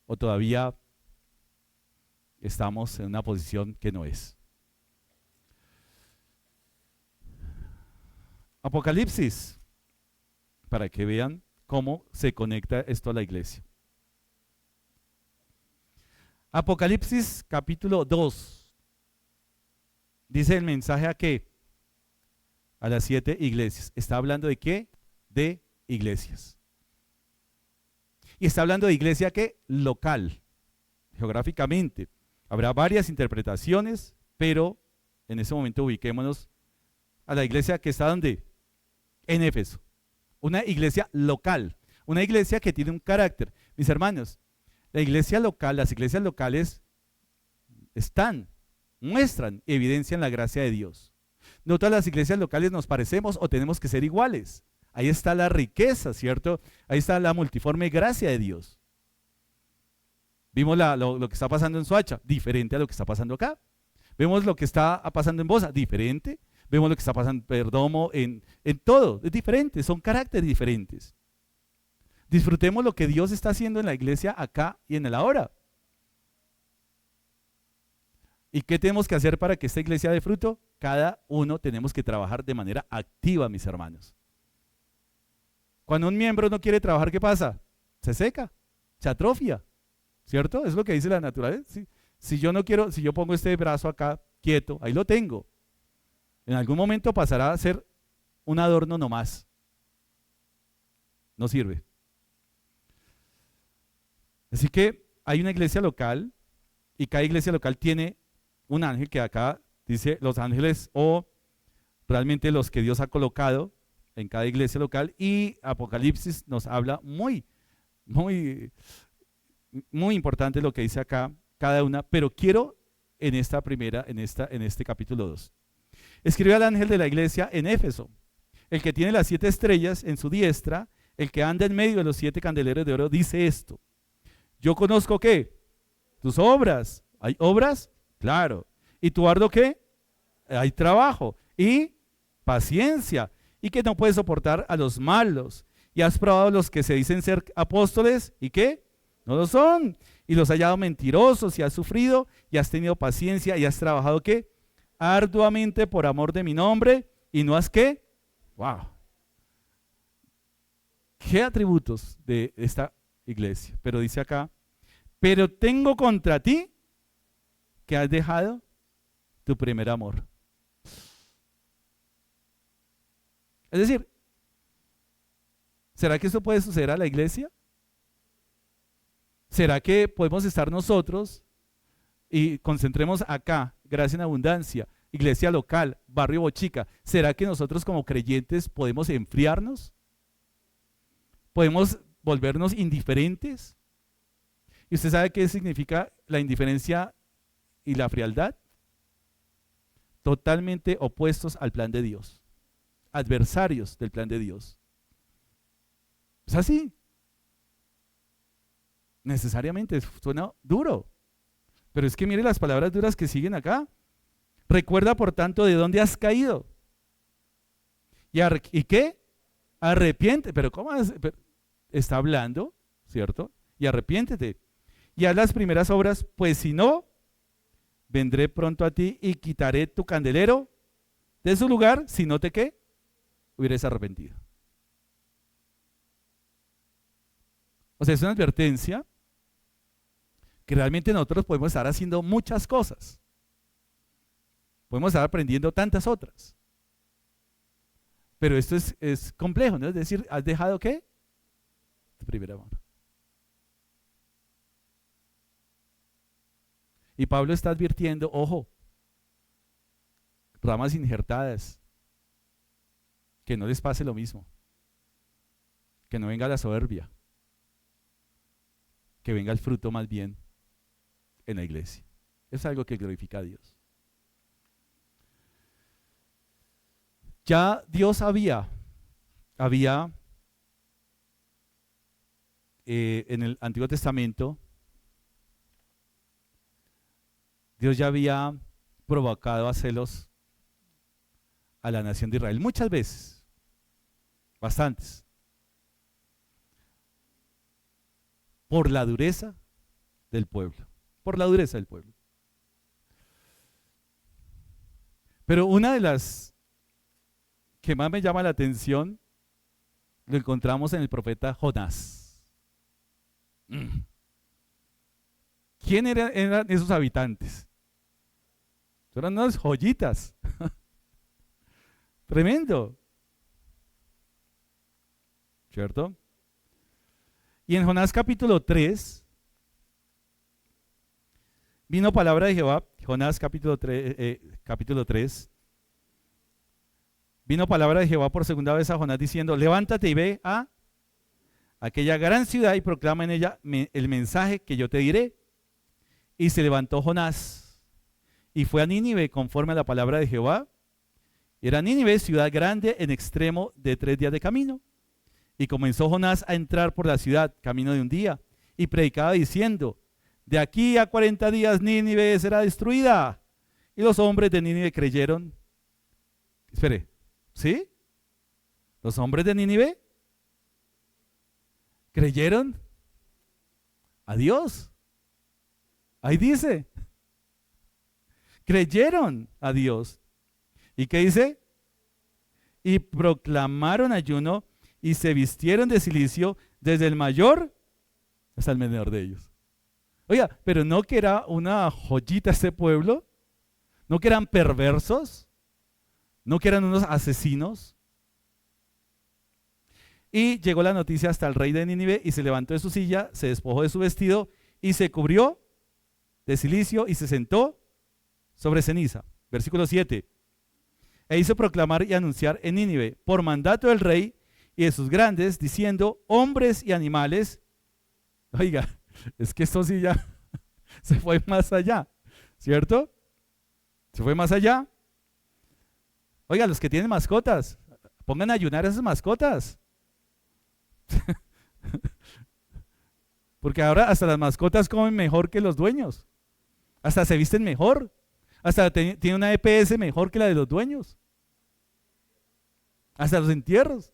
¿O todavía estamos en una posición que no es? Apocalipsis, para que vean cómo se conecta esto a la iglesia. Apocalipsis capítulo 2. Dice el mensaje a qué? A las 7 iglesias. ¿Está hablando de qué? De iglesias. Y está hablando de iglesia ¿qué? Local, geográficamente. Habrá varias interpretaciones, pero en ese momento ubiquémonos a la iglesia que está ¿dónde? En Éfeso. Una iglesia local, una iglesia que tiene un carácter. Mis hermanos, la iglesia local, las iglesias locales muestran, evidencian la gracia de Dios. No todas las iglesias locales nos parecemos o tenemos que ser iguales. Ahí está la riqueza, ¿cierto? Ahí está la multiforme gracia de Dios. Vimos lo que está pasando en Soacha, diferente a lo que está pasando acá. Vemos lo que está pasando en Bosa, diferente. Vemos lo que está pasando en Perdomo, en todo, es diferente, son caracteres diferentes. Disfrutemos lo que Dios está haciendo en la iglesia acá y en el ahora. ¿Y qué tenemos que hacer para que esta iglesia dé fruto? Cada uno tenemos que trabajar de manera activa, mis hermanos. Cuando un miembro no quiere trabajar, ¿qué pasa? Se seca, se atrofia, ¿cierto? Es lo que dice la naturaleza. ¿Sí? Si yo pongo este brazo acá quieto, ahí lo tengo. En algún momento pasará a ser un adorno nomás. No sirve. Así que hay una iglesia local y cada iglesia local tiene un ángel que acá dice los ángeles o realmente los que Dios ha colocado en cada iglesia local, y Apocalipsis nos habla muy importante lo que dice acá cada una, pero quiero en este capítulo 2. Escribe al ángel de la iglesia en Éfeso, el que tiene las 7 estrellas en su diestra, el que anda en medio de los 7 candeleros de oro, dice esto: yo conozco ¿qué? Tus obras. ¿Hay obras? Claro. ¿Y tu arduo qué? Hay trabajo y paciencia, y que no puedes soportar a los malos, y has probado los que se dicen ser apóstoles, ¿y qué? No lo son, y los has hallado mentirosos, y has sufrido, y has tenido paciencia, y has trabajado ¿qué? Arduamente por amor de mi nombre, y no has ¿qué? ¡Wow! ¿Qué atributos de esta iglesia? Pero dice acá, pero tengo contra ti que has dejado tu primer amor. Es decir, ¿será que esto puede suceder a la iglesia? ¿Será que podemos estar nosotros y concentremos acá, gracia en abundancia, iglesia local, barrio Bochica? ¿Será que nosotros como creyentes podemos enfriarnos? ¿Podemos volvernos indiferentes? ¿Y usted sabe qué significa la indiferencia y la frialdad? Totalmente opuestos al plan de Dios, adversarios del plan de Dios. Es así. Necesariamente suena duro, pero es que mire las palabras duras que siguen acá. Recuerda por tanto de dónde has caído. ¿Y qué? Arrepiente. Pero ¿cómo es? Está hablando, ¿cierto? Y arrepiéntete. Y haz las primeras obras, pues si no, vendré pronto a ti y quitaré tu candelero de su lugar, si no te ¿qué? Hubieras arrepentido. O sea, es una advertencia que realmente nosotros podemos estar haciendo muchas cosas. Podemos estar aprendiendo tantas otras. Pero esto es complejo, ¿no? Es decir, ¿has dejado qué? Tu primer amor. Y Pablo está advirtiendo, ojo, ramas injertadas, que no les pase lo mismo, que no venga la soberbia, que venga el fruto más bien en la iglesia. Es algo que glorifica a Dios. Ya Dios había en el Antiguo Testamento, Dios ya había provocado a celos a la nación de Israel muchas veces, bastantes, por la dureza del pueblo, Pero una de las que más me llama la atención lo encontramos en el profeta Jonás. ¿Quién eran esos habitantes? Eran unas joyitas. Tremendo. ¿Cierto? Y en Jonás capítulo 3, vino palabra de Jehová, Jonás capítulo 3, vino palabra de Jehová por segunda vez a Jonás diciendo, levántate y ve a aquella gran ciudad y proclama en ella el mensaje que yo te diré. Y se levantó Jonás y fue a Nínive conforme a la palabra de Jehová. Era Nínive ciudad grande en extremo de 3 días de camino. Y comenzó Jonás a entrar por la ciudad, camino de un día, y predicaba diciendo, de aquí a 40 días Nínive será destruida. Y los hombres de Nínive creyeron. Espere, ¿sí? Los hombres de Nínive creyeron a Dios. Ahí dice, creyeron a Dios. ¿Y qué dice? Y proclamaron ayuno y se vistieron de cilicio desde el mayor hasta el menor de ellos. Oiga, pero no que era una joyita este pueblo, no que eran perversos, no que eran unos asesinos. Y llegó la noticia hasta el rey de Nínive y se levantó de su silla, se despojó de su vestido y se cubrió de cilicio y se sentó sobre ceniza. Versículo 7. E hizo proclamar y anunciar en Nínive por mandato del rey y de sus grandes, diciendo, hombres y animales. Oiga, es que esto sí ya se fue más allá, ¿cierto? Se fue más allá. Oiga, los que tienen mascotas, pongan a ayunar a esas mascotas. Porque ahora hasta las mascotas comen mejor que los dueños. Hasta se visten mejor. Hasta tiene una EPS mejor que la de los dueños. Hasta los entierros.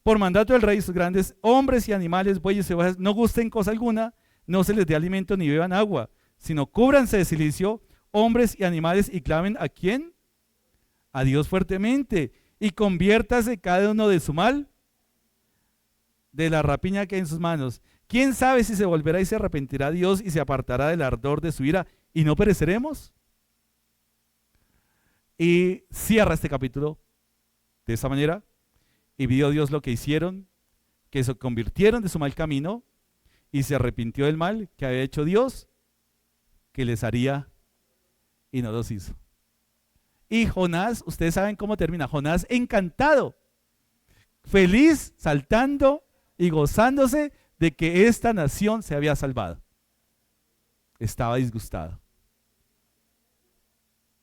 Por mandato del rey, sus grandes hombres y animales, bueyes y ovejas, no gusten cosa alguna, no se les dé alimento ni beban agua, sino cúbranse de cilicio, hombres y animales, y clamen ¿a quién? A Dios fuertemente, y conviértase cada uno de su mal, de la rapiña que hay en sus manos. ¿Quién sabe si se volverá y se arrepentirá Dios y se apartará del ardor de su ira y no pereceremos? Y cierra este capítulo de esa manera. Y vio Dios lo que hicieron, que se convirtieron de su mal camino y se arrepintió del mal que había hecho Dios, que les haría y no los hizo. Y Jonás, ustedes saben cómo termina. Jonás encantado, feliz, saltando y gozándose de que esta nación se había salvado. Estaba disgustado.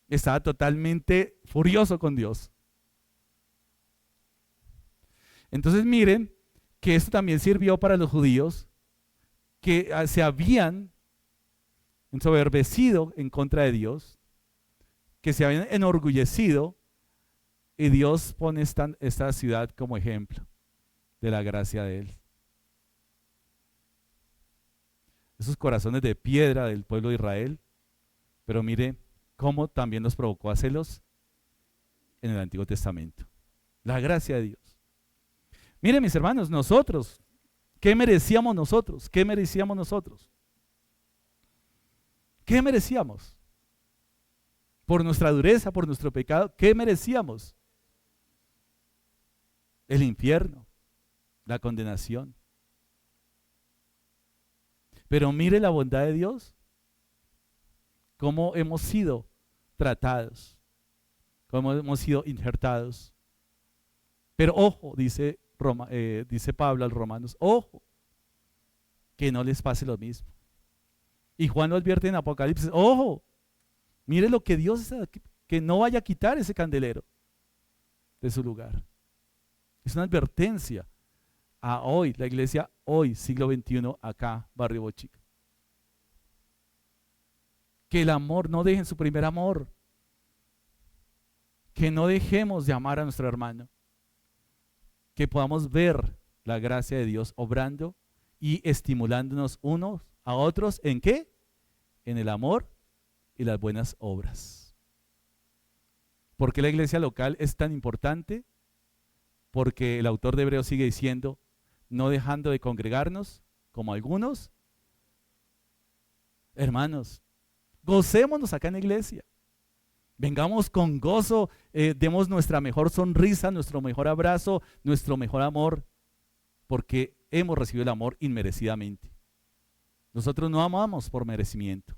Estaba totalmente furioso con Dios. Entonces miren que esto también sirvió para los judíos que se habían ensoberbecido en contra de Dios, que se habían enorgullecido, y Dios pone esta ciudad como ejemplo de la gracia de Él. Esos corazones de piedra del pueblo de Israel, pero mire cómo también los provocó a celos en el Antiguo Testamento. La gracia de Dios. Miren mis hermanos, nosotros ¿Qué merecíamos nosotros? ¿Qué merecíamos nosotros? ¿Qué merecíamos? Por nuestra dureza, por nuestro pecado, ¿qué merecíamos? El infierno, la condenación. Pero mire la bondad de Dios, cómo hemos sido tratados, cómo hemos sido injertados. Pero ojo, dice Pablo a los romanos, ojo, que no les pase lo mismo. Y Juan lo advierte en Apocalipsis, ojo, mire lo que Dios está, que no vaya a quitar ese candelero de su lugar. Es una advertencia a hoy, la iglesia hoy, siglo XXI, acá, Barrio Bochica. Que el amor, no dejen su primer amor. Que no dejemos de amar a nuestro hermano. Que podamos ver la gracia de Dios obrando y estimulándonos unos a otros, ¿en qué? En el amor y las buenas obras. ¿Por qué la iglesia local es tan importante? Porque el autor de Hebreos sigue diciendo, no dejando de congregarnos, como algunos. Hermanos, gocémonos acá en la iglesia. Vengamos con gozo, demos nuestra mejor sonrisa, nuestro mejor abrazo, nuestro mejor amor, porque hemos recibido el amor inmerecidamente. Nosotros no amamos por merecimiento,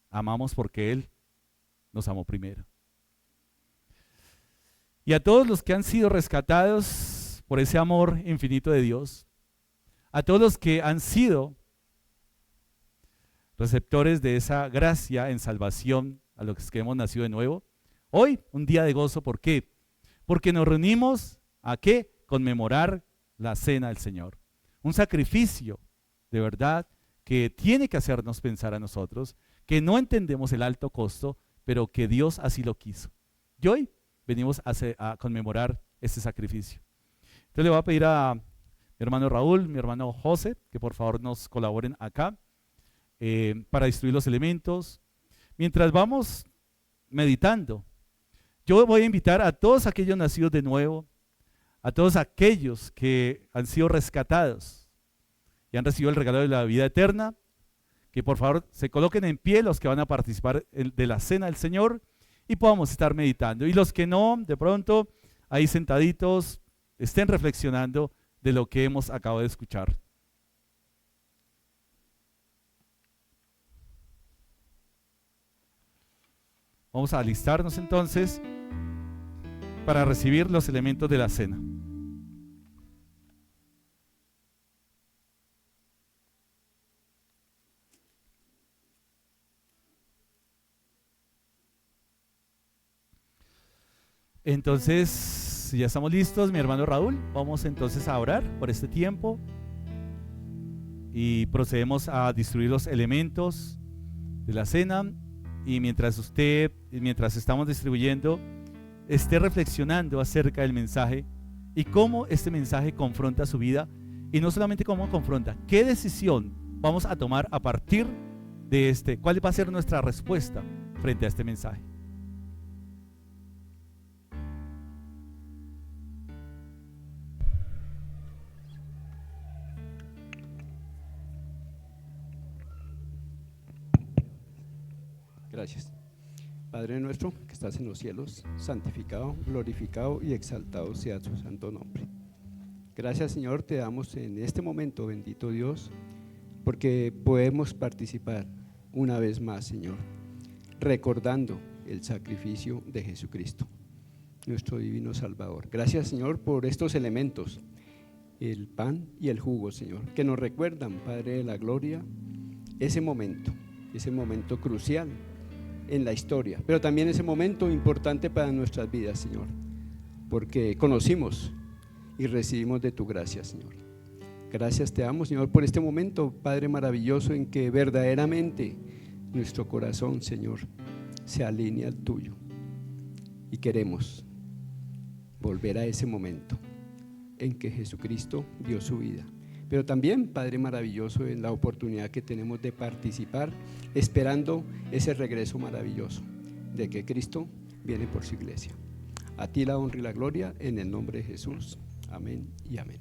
amamos porque Él nos amó primero. Y a todos los que han sido rescatados por ese amor infinito de Dios, a todos los que han sido receptores de esa gracia en salvación, a los que hemos nacido de nuevo, hoy un día de gozo. ¿Por qué? Porque nos reunimos ¿a qué? Conmemorar la cena del Señor. Un sacrificio de verdad que tiene que hacernos pensar a nosotros, que no entendemos el alto costo, pero que Dios así lo quiso. Y hoy venimos a conmemorar este sacrificio. Entonces le voy a pedir a mi hermano Raúl, mi hermano José, que por favor nos colaboren acá para distribuir los elementos. Mientras vamos meditando, yo voy a invitar a todos aquellos nacidos de nuevo, a todos aquellos que han sido rescatados y han recibido el regalo de la vida eterna, que por favor se coloquen en pie los que van a participar de la cena del Señor y podamos estar meditando. Y los que no, de pronto, ahí sentaditos, estén reflexionando de lo que hemos acabado de escuchar. Vamos a alistarnos entonces para recibir los elementos de la cena. Entonces, si ya estamos listos, mi hermano Raúl, vamos entonces a orar por este tiempo y procedemos a distribuir los elementos de la cena. Y mientras estamos distribuyendo, esté reflexionando acerca del mensaje y cómo este mensaje confronta su vida, y no solamente cómo confronta, qué decisión vamos a tomar a partir de cuál va a ser nuestra respuesta frente a este mensaje. Gracias. Padre nuestro que estás en los cielos, santificado, glorificado y exaltado sea su santo nombre. Gracias, Señor, te damos en este momento, bendito Dios, porque podemos participar una vez más, Señor, recordando el sacrificio de Jesucristo, nuestro divino Salvador. Gracias, Señor, por estos elementos, el pan y el jugo, Señor, que nos recuerdan, Padre de la gloria, ese momento crucial en la historia, pero también ese momento importante para nuestras vidas, Señor, porque conocimos y recibimos de tu gracia, Señor. Gracias te damos, Señor, por este momento, Padre maravilloso, en que verdaderamente nuestro corazón, Señor, se alinea al tuyo y queremos volver a ese momento en que Jesucristo dio su vida. Pero también, Padre maravilloso, en la oportunidad que tenemos de participar, esperando ese regreso maravilloso de que Cristo viene por su iglesia. A ti la honra y la gloria, en el nombre de Jesús. Amén y amén.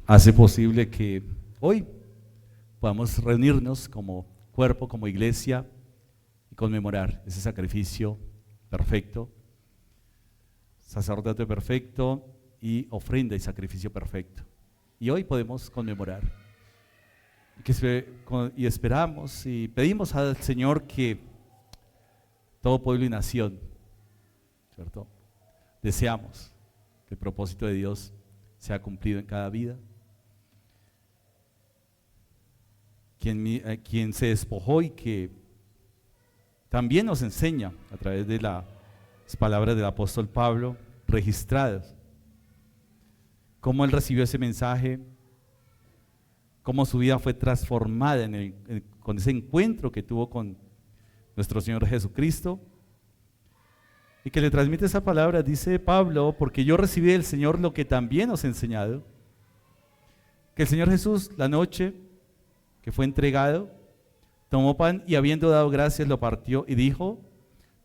hace posible que hoy podamos reunirnos como cuerpo, como iglesia y conmemorar ese sacrificio perfecto, sacerdote perfecto y ofrenda y sacrificio perfecto. Y hoy podemos conmemorar. Y esperamos y pedimos al Señor que todo pueblo y nación, ¿cierto? Deseamos que el propósito de Dios sea cumplido en cada vida. Quien se despojó y que también nos enseña a través de las palabras del apóstol Pablo, registradas, cómo él recibió ese mensaje, cómo su vida fue transformada con ese encuentro que tuvo con nuestro Señor Jesucristo, y que le transmite esa palabra. Dice Pablo: porque yo recibí del Señor lo que también os he enseñado, que el Señor Jesús, la noche que fue entregado, tomó pan y habiendo dado gracias lo partió y dijo: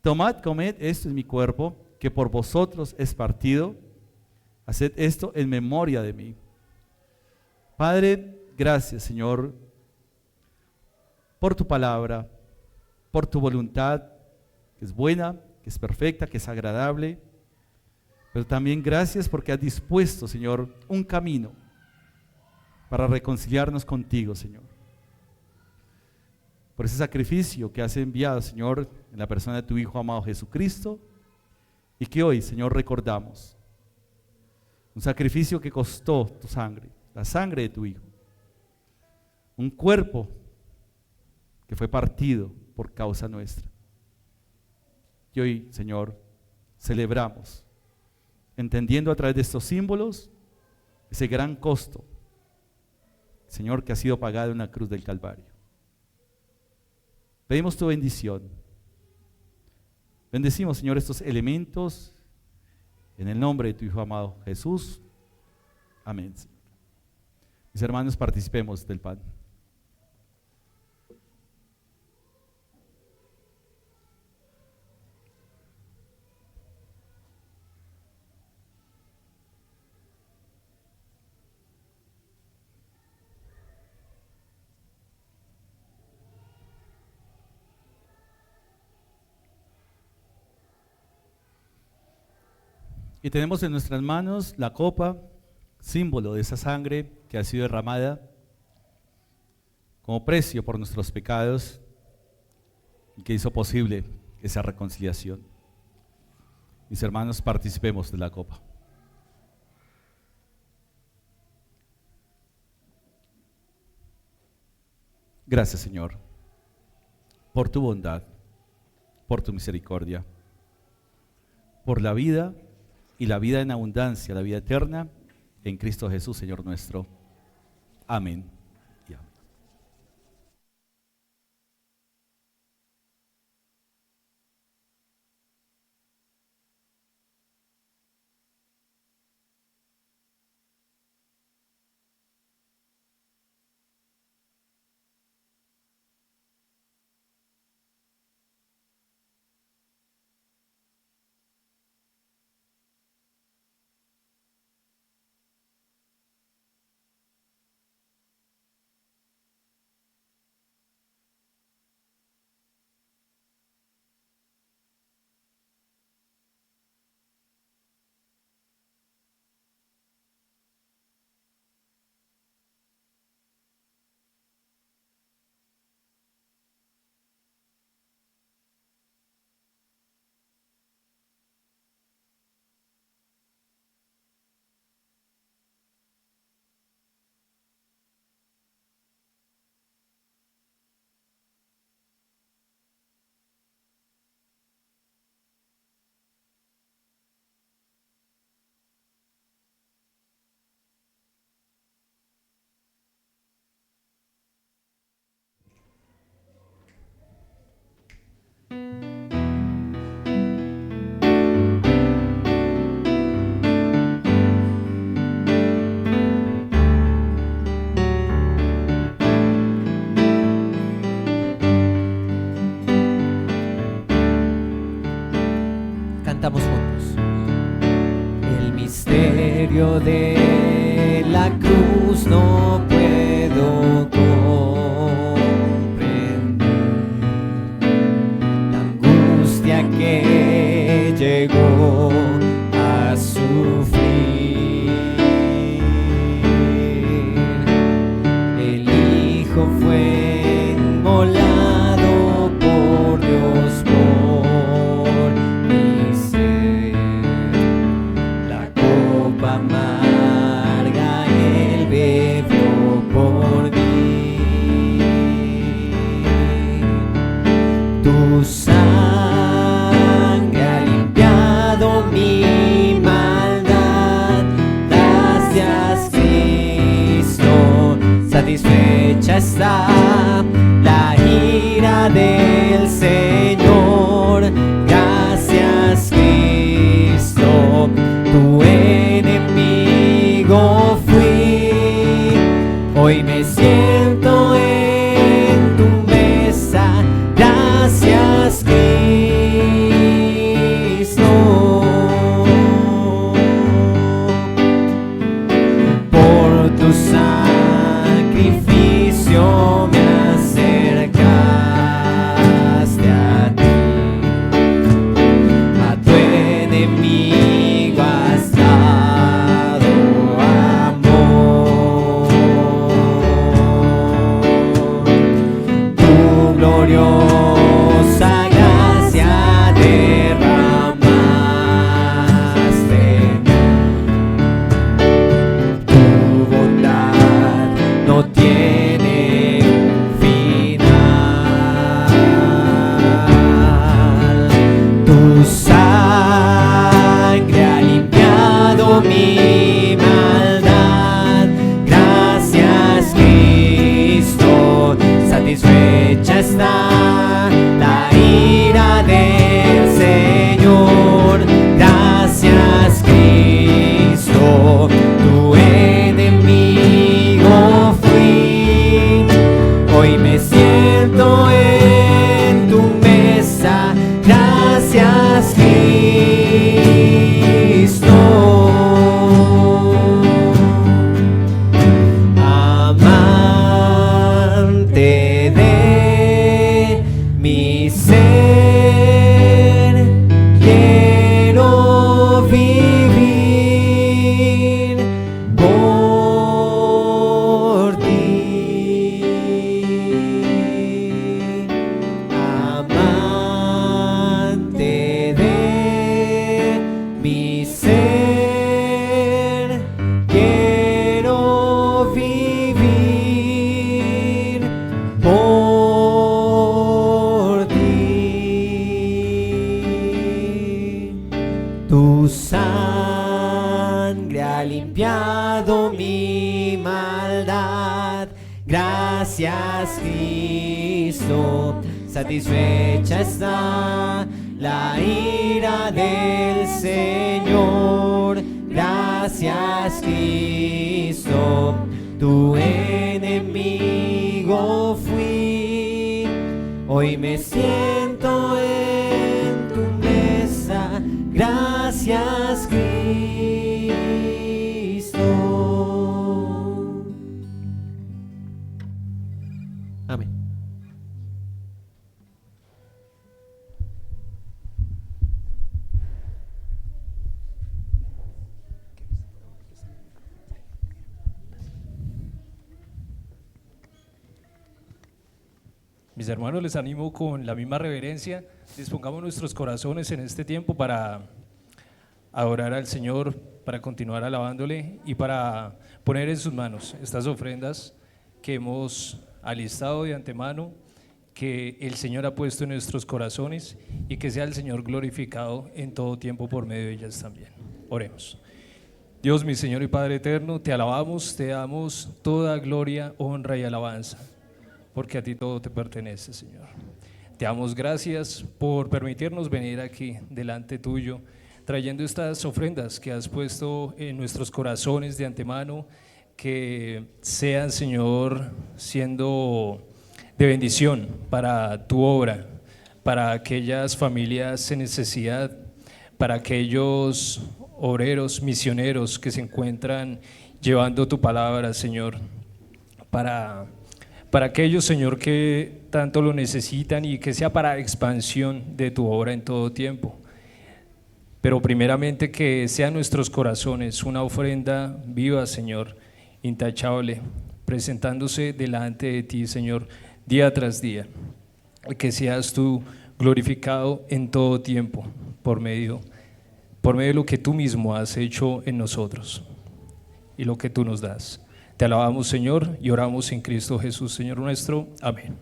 tomad, comed, esto es mi cuerpo, que por vosotros es partido, haced esto en memoria de mí. Padre, gracias, Señor, por tu palabra, por tu voluntad, que es buena, que es perfecta, que es agradable, pero también gracias porque has dispuesto, Señor, un camino para reconciliarnos contigo, Señor. Por ese sacrificio que has enviado, Señor, en la persona de tu Hijo amado Jesucristo, y que hoy, Señor, recordamos. Un sacrificio que costó tu sangre, la sangre de tu Hijo. Un cuerpo que fue partido por causa nuestra. Y hoy, Señor, celebramos, entendiendo a través de estos símbolos ese gran costo, Señor, que ha sido pagado en la cruz del Calvario. Pedimos tu bendición. Bendecimos, Señor, estos elementos en el nombre de tu Hijo amado Jesús. Amén, Señor. Mis hermanos, participemos del pan. Y tenemos en nuestras manos la copa, símbolo de esa sangre que ha sido derramada como precio por nuestros pecados y que hizo posible esa reconciliación. Mis hermanos, participemos de la copa. Gracias, Señor, por tu bondad, por tu misericordia, por la vida y la vida en abundancia, la vida eterna en Cristo Jesús, Señor nuestro. Amén y amén. Cantamos juntos. El misterio de la cruz no puedo comprender. La angustia que llegó a sufrir. El Hijo fue inmolado por Dios por mi ser. La copa amarga Él Tu sangre ha limpiado mi maldad. Gracias, Cristo, satisfecha está la ira del Señor. Gracias, Cristo, tu enemigo fui. Hoy me siento en tu mesa. Gracias, Cristo, por tu sacrificio me acercaste a ti. A tu enemigo has dado amor. Tu gloriosa gracia derramaste. Tu bondad no tiene un final. Tu sangre ha limpiado mi maldad. Gracias, Cristo, satisfecha está la ira del Señor. Gracias, Cristo, tu enemigo fui. Hoy me siento en tu mesa. Gracias, Cristo. Amante de mi ser, quiero vivir por ti. Amante de mi ser, quiero vivir por ti. Tu sangre ha limpiado mi maldad. Gracias, Cristo, satisfecha está la ira del Señor. Gracias, Cristo, tu enemigo fui. Hoy me siento en tu mesa. Gracias, Cristo. Amén. Mis hermanos, les animo con la misma reverencia. Dispongamos nuestros corazones en este tiempo para adorar al Señor, para continuar alabándole y para poner en sus manos estas ofrendas que hemos alistado de antemano, que el Señor ha puesto en nuestros corazones, y que sea el Señor glorificado en todo tiempo por medio de ellas también. Oremos. Dios, mi Señor y Padre eterno, te alabamos, te damos toda gloria, honra y alabanza, porque a ti todo te pertenece, Señor. Te damos gracias por permitirnos venir aquí delante tuyo, trayendo estas ofrendas que has puesto en nuestros corazones de antemano, que sean, Señor, siendo de bendición para tu obra, para aquellas familias en necesidad, para aquellos obreros, misioneros que se encuentran llevando tu palabra, Señor, para aquellos, Señor, que tanto lo necesitan, y que sea para expansión de tu obra en todo tiempo. Pero primeramente que sean nuestros corazones una ofrenda viva, Señor, intachable, presentándose delante de ti, Señor, día tras día. Que seas tú glorificado en todo tiempo por medio de lo que tú mismo has hecho en nosotros y lo que tú nos das. Te alabamos, Señor, y oramos en Cristo Jesús, Señor nuestro. Amén.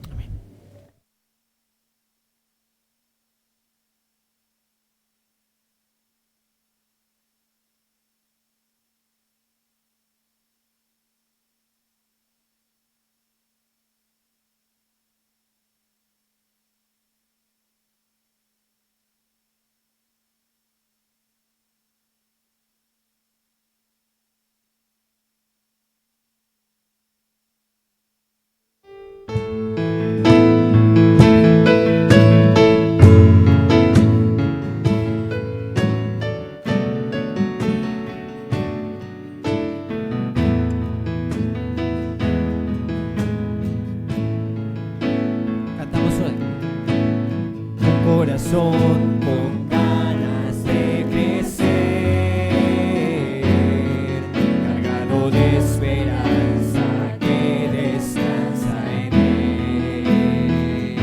corazón con ganas de crecer, cargado de esperanza que descansa en él.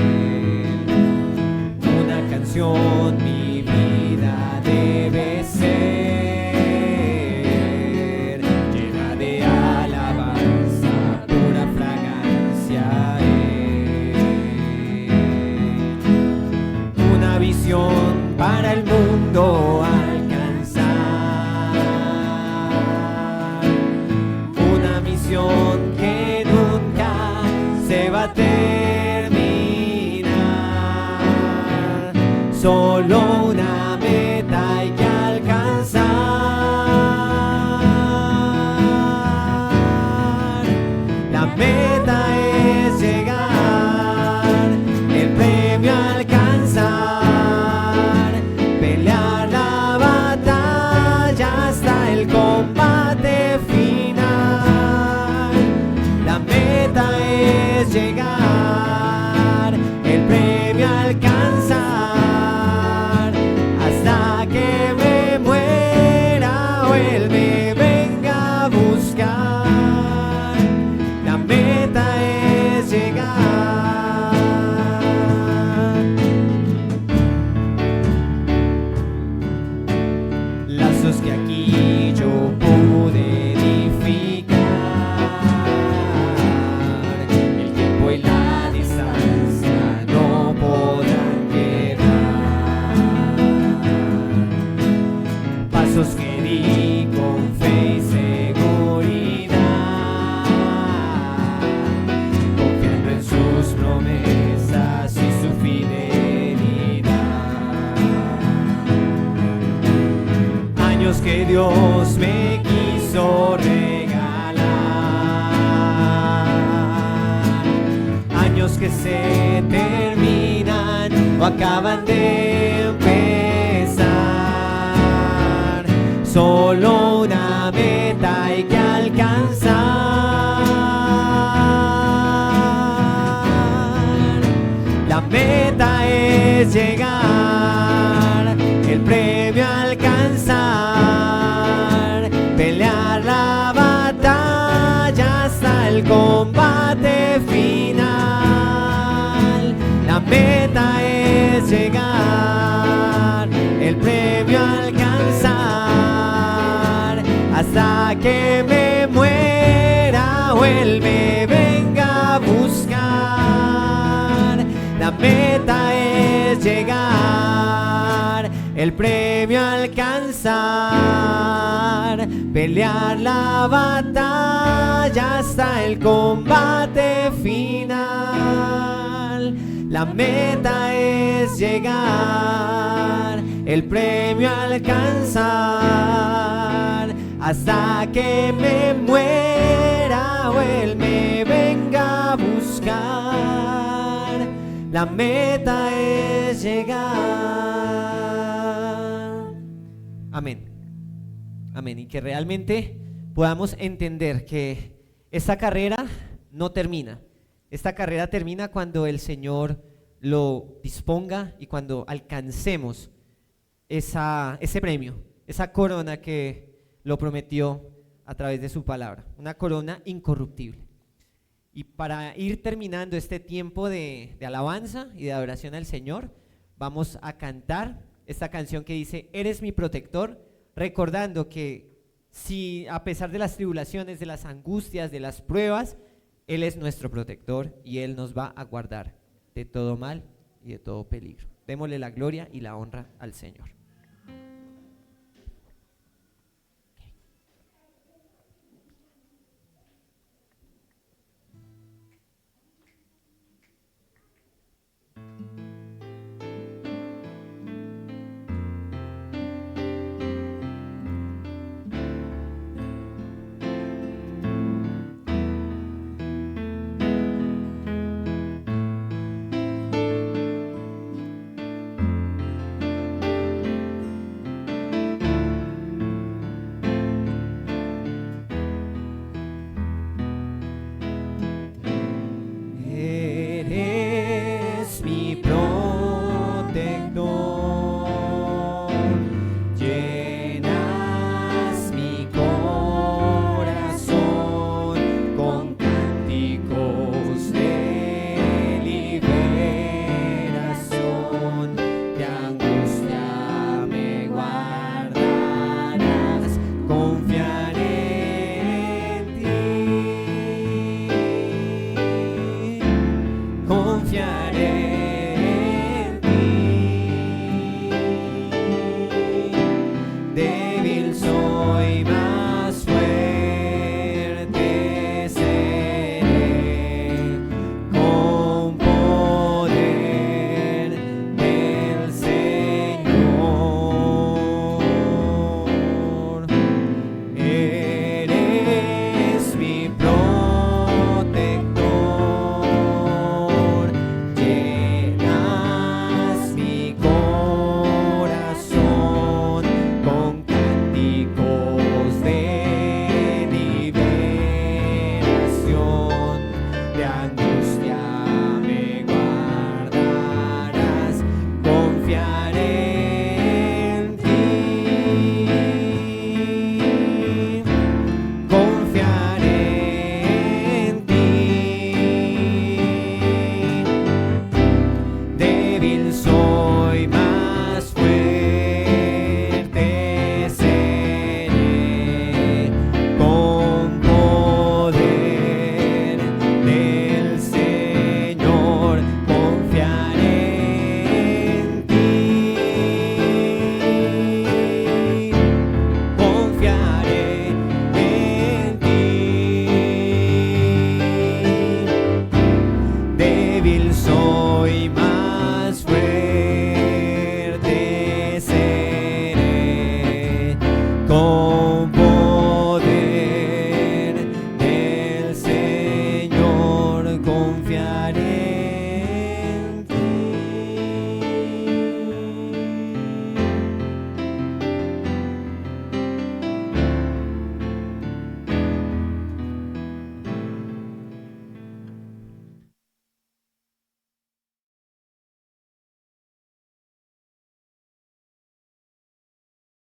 Una canción mi vida debe ser, llena de alabanza, pura fragancia a él. Una visión para el mundo alcanzar, una misión que nunca se va a terminar, solo una meta hay que alcanzar. La meta es llegar, el premio alcanzar, pelear la batalla hasta el combate final. La meta es llegar, el premio alcanzar, hasta que me muera o él me venga a buscar. La meta es llegar. Lazos que aquí yo pude edificar, el tiempo y la distancia no podrán quebrar. Pasos que di con fe y seguridad, confiando en sus promesas y su fidelidad. Años que Dios me quiso regalar, años que se terminan o acaban de empezar, solo una meta hay que alcanzar. La meta es llegar, el premio alcanzar, pelear la batalla hasta el combate final. La meta es llegar, el premio alcanzar, hasta que me muera o él me venga a buscar. La meta es llegar, el premio alcanzar, pelear la batalla hasta el combate final. La meta es llegar, el premio alcanzar, hasta que me muera o él me venga a buscar. La meta es llegar. Amén. Amén. Y que realmente podamos entender que esta carrera no termina. Esta carrera termina cuando el Señor lo disponga y cuando alcancemos ese premio, esa corona que lo prometió a través de su palabra, una corona incorruptible. Y para ir terminando este tiempo de alabanza y de adoración al Señor, vamos a cantar esta canción que dice: eres mi protector, recordando que si a pesar de las tribulaciones, de las angustias, de las pruebas, Él es nuestro protector y Él nos va a guardar de todo mal y de todo peligro. Démosle la gloria y la honra al Señor. confiaré.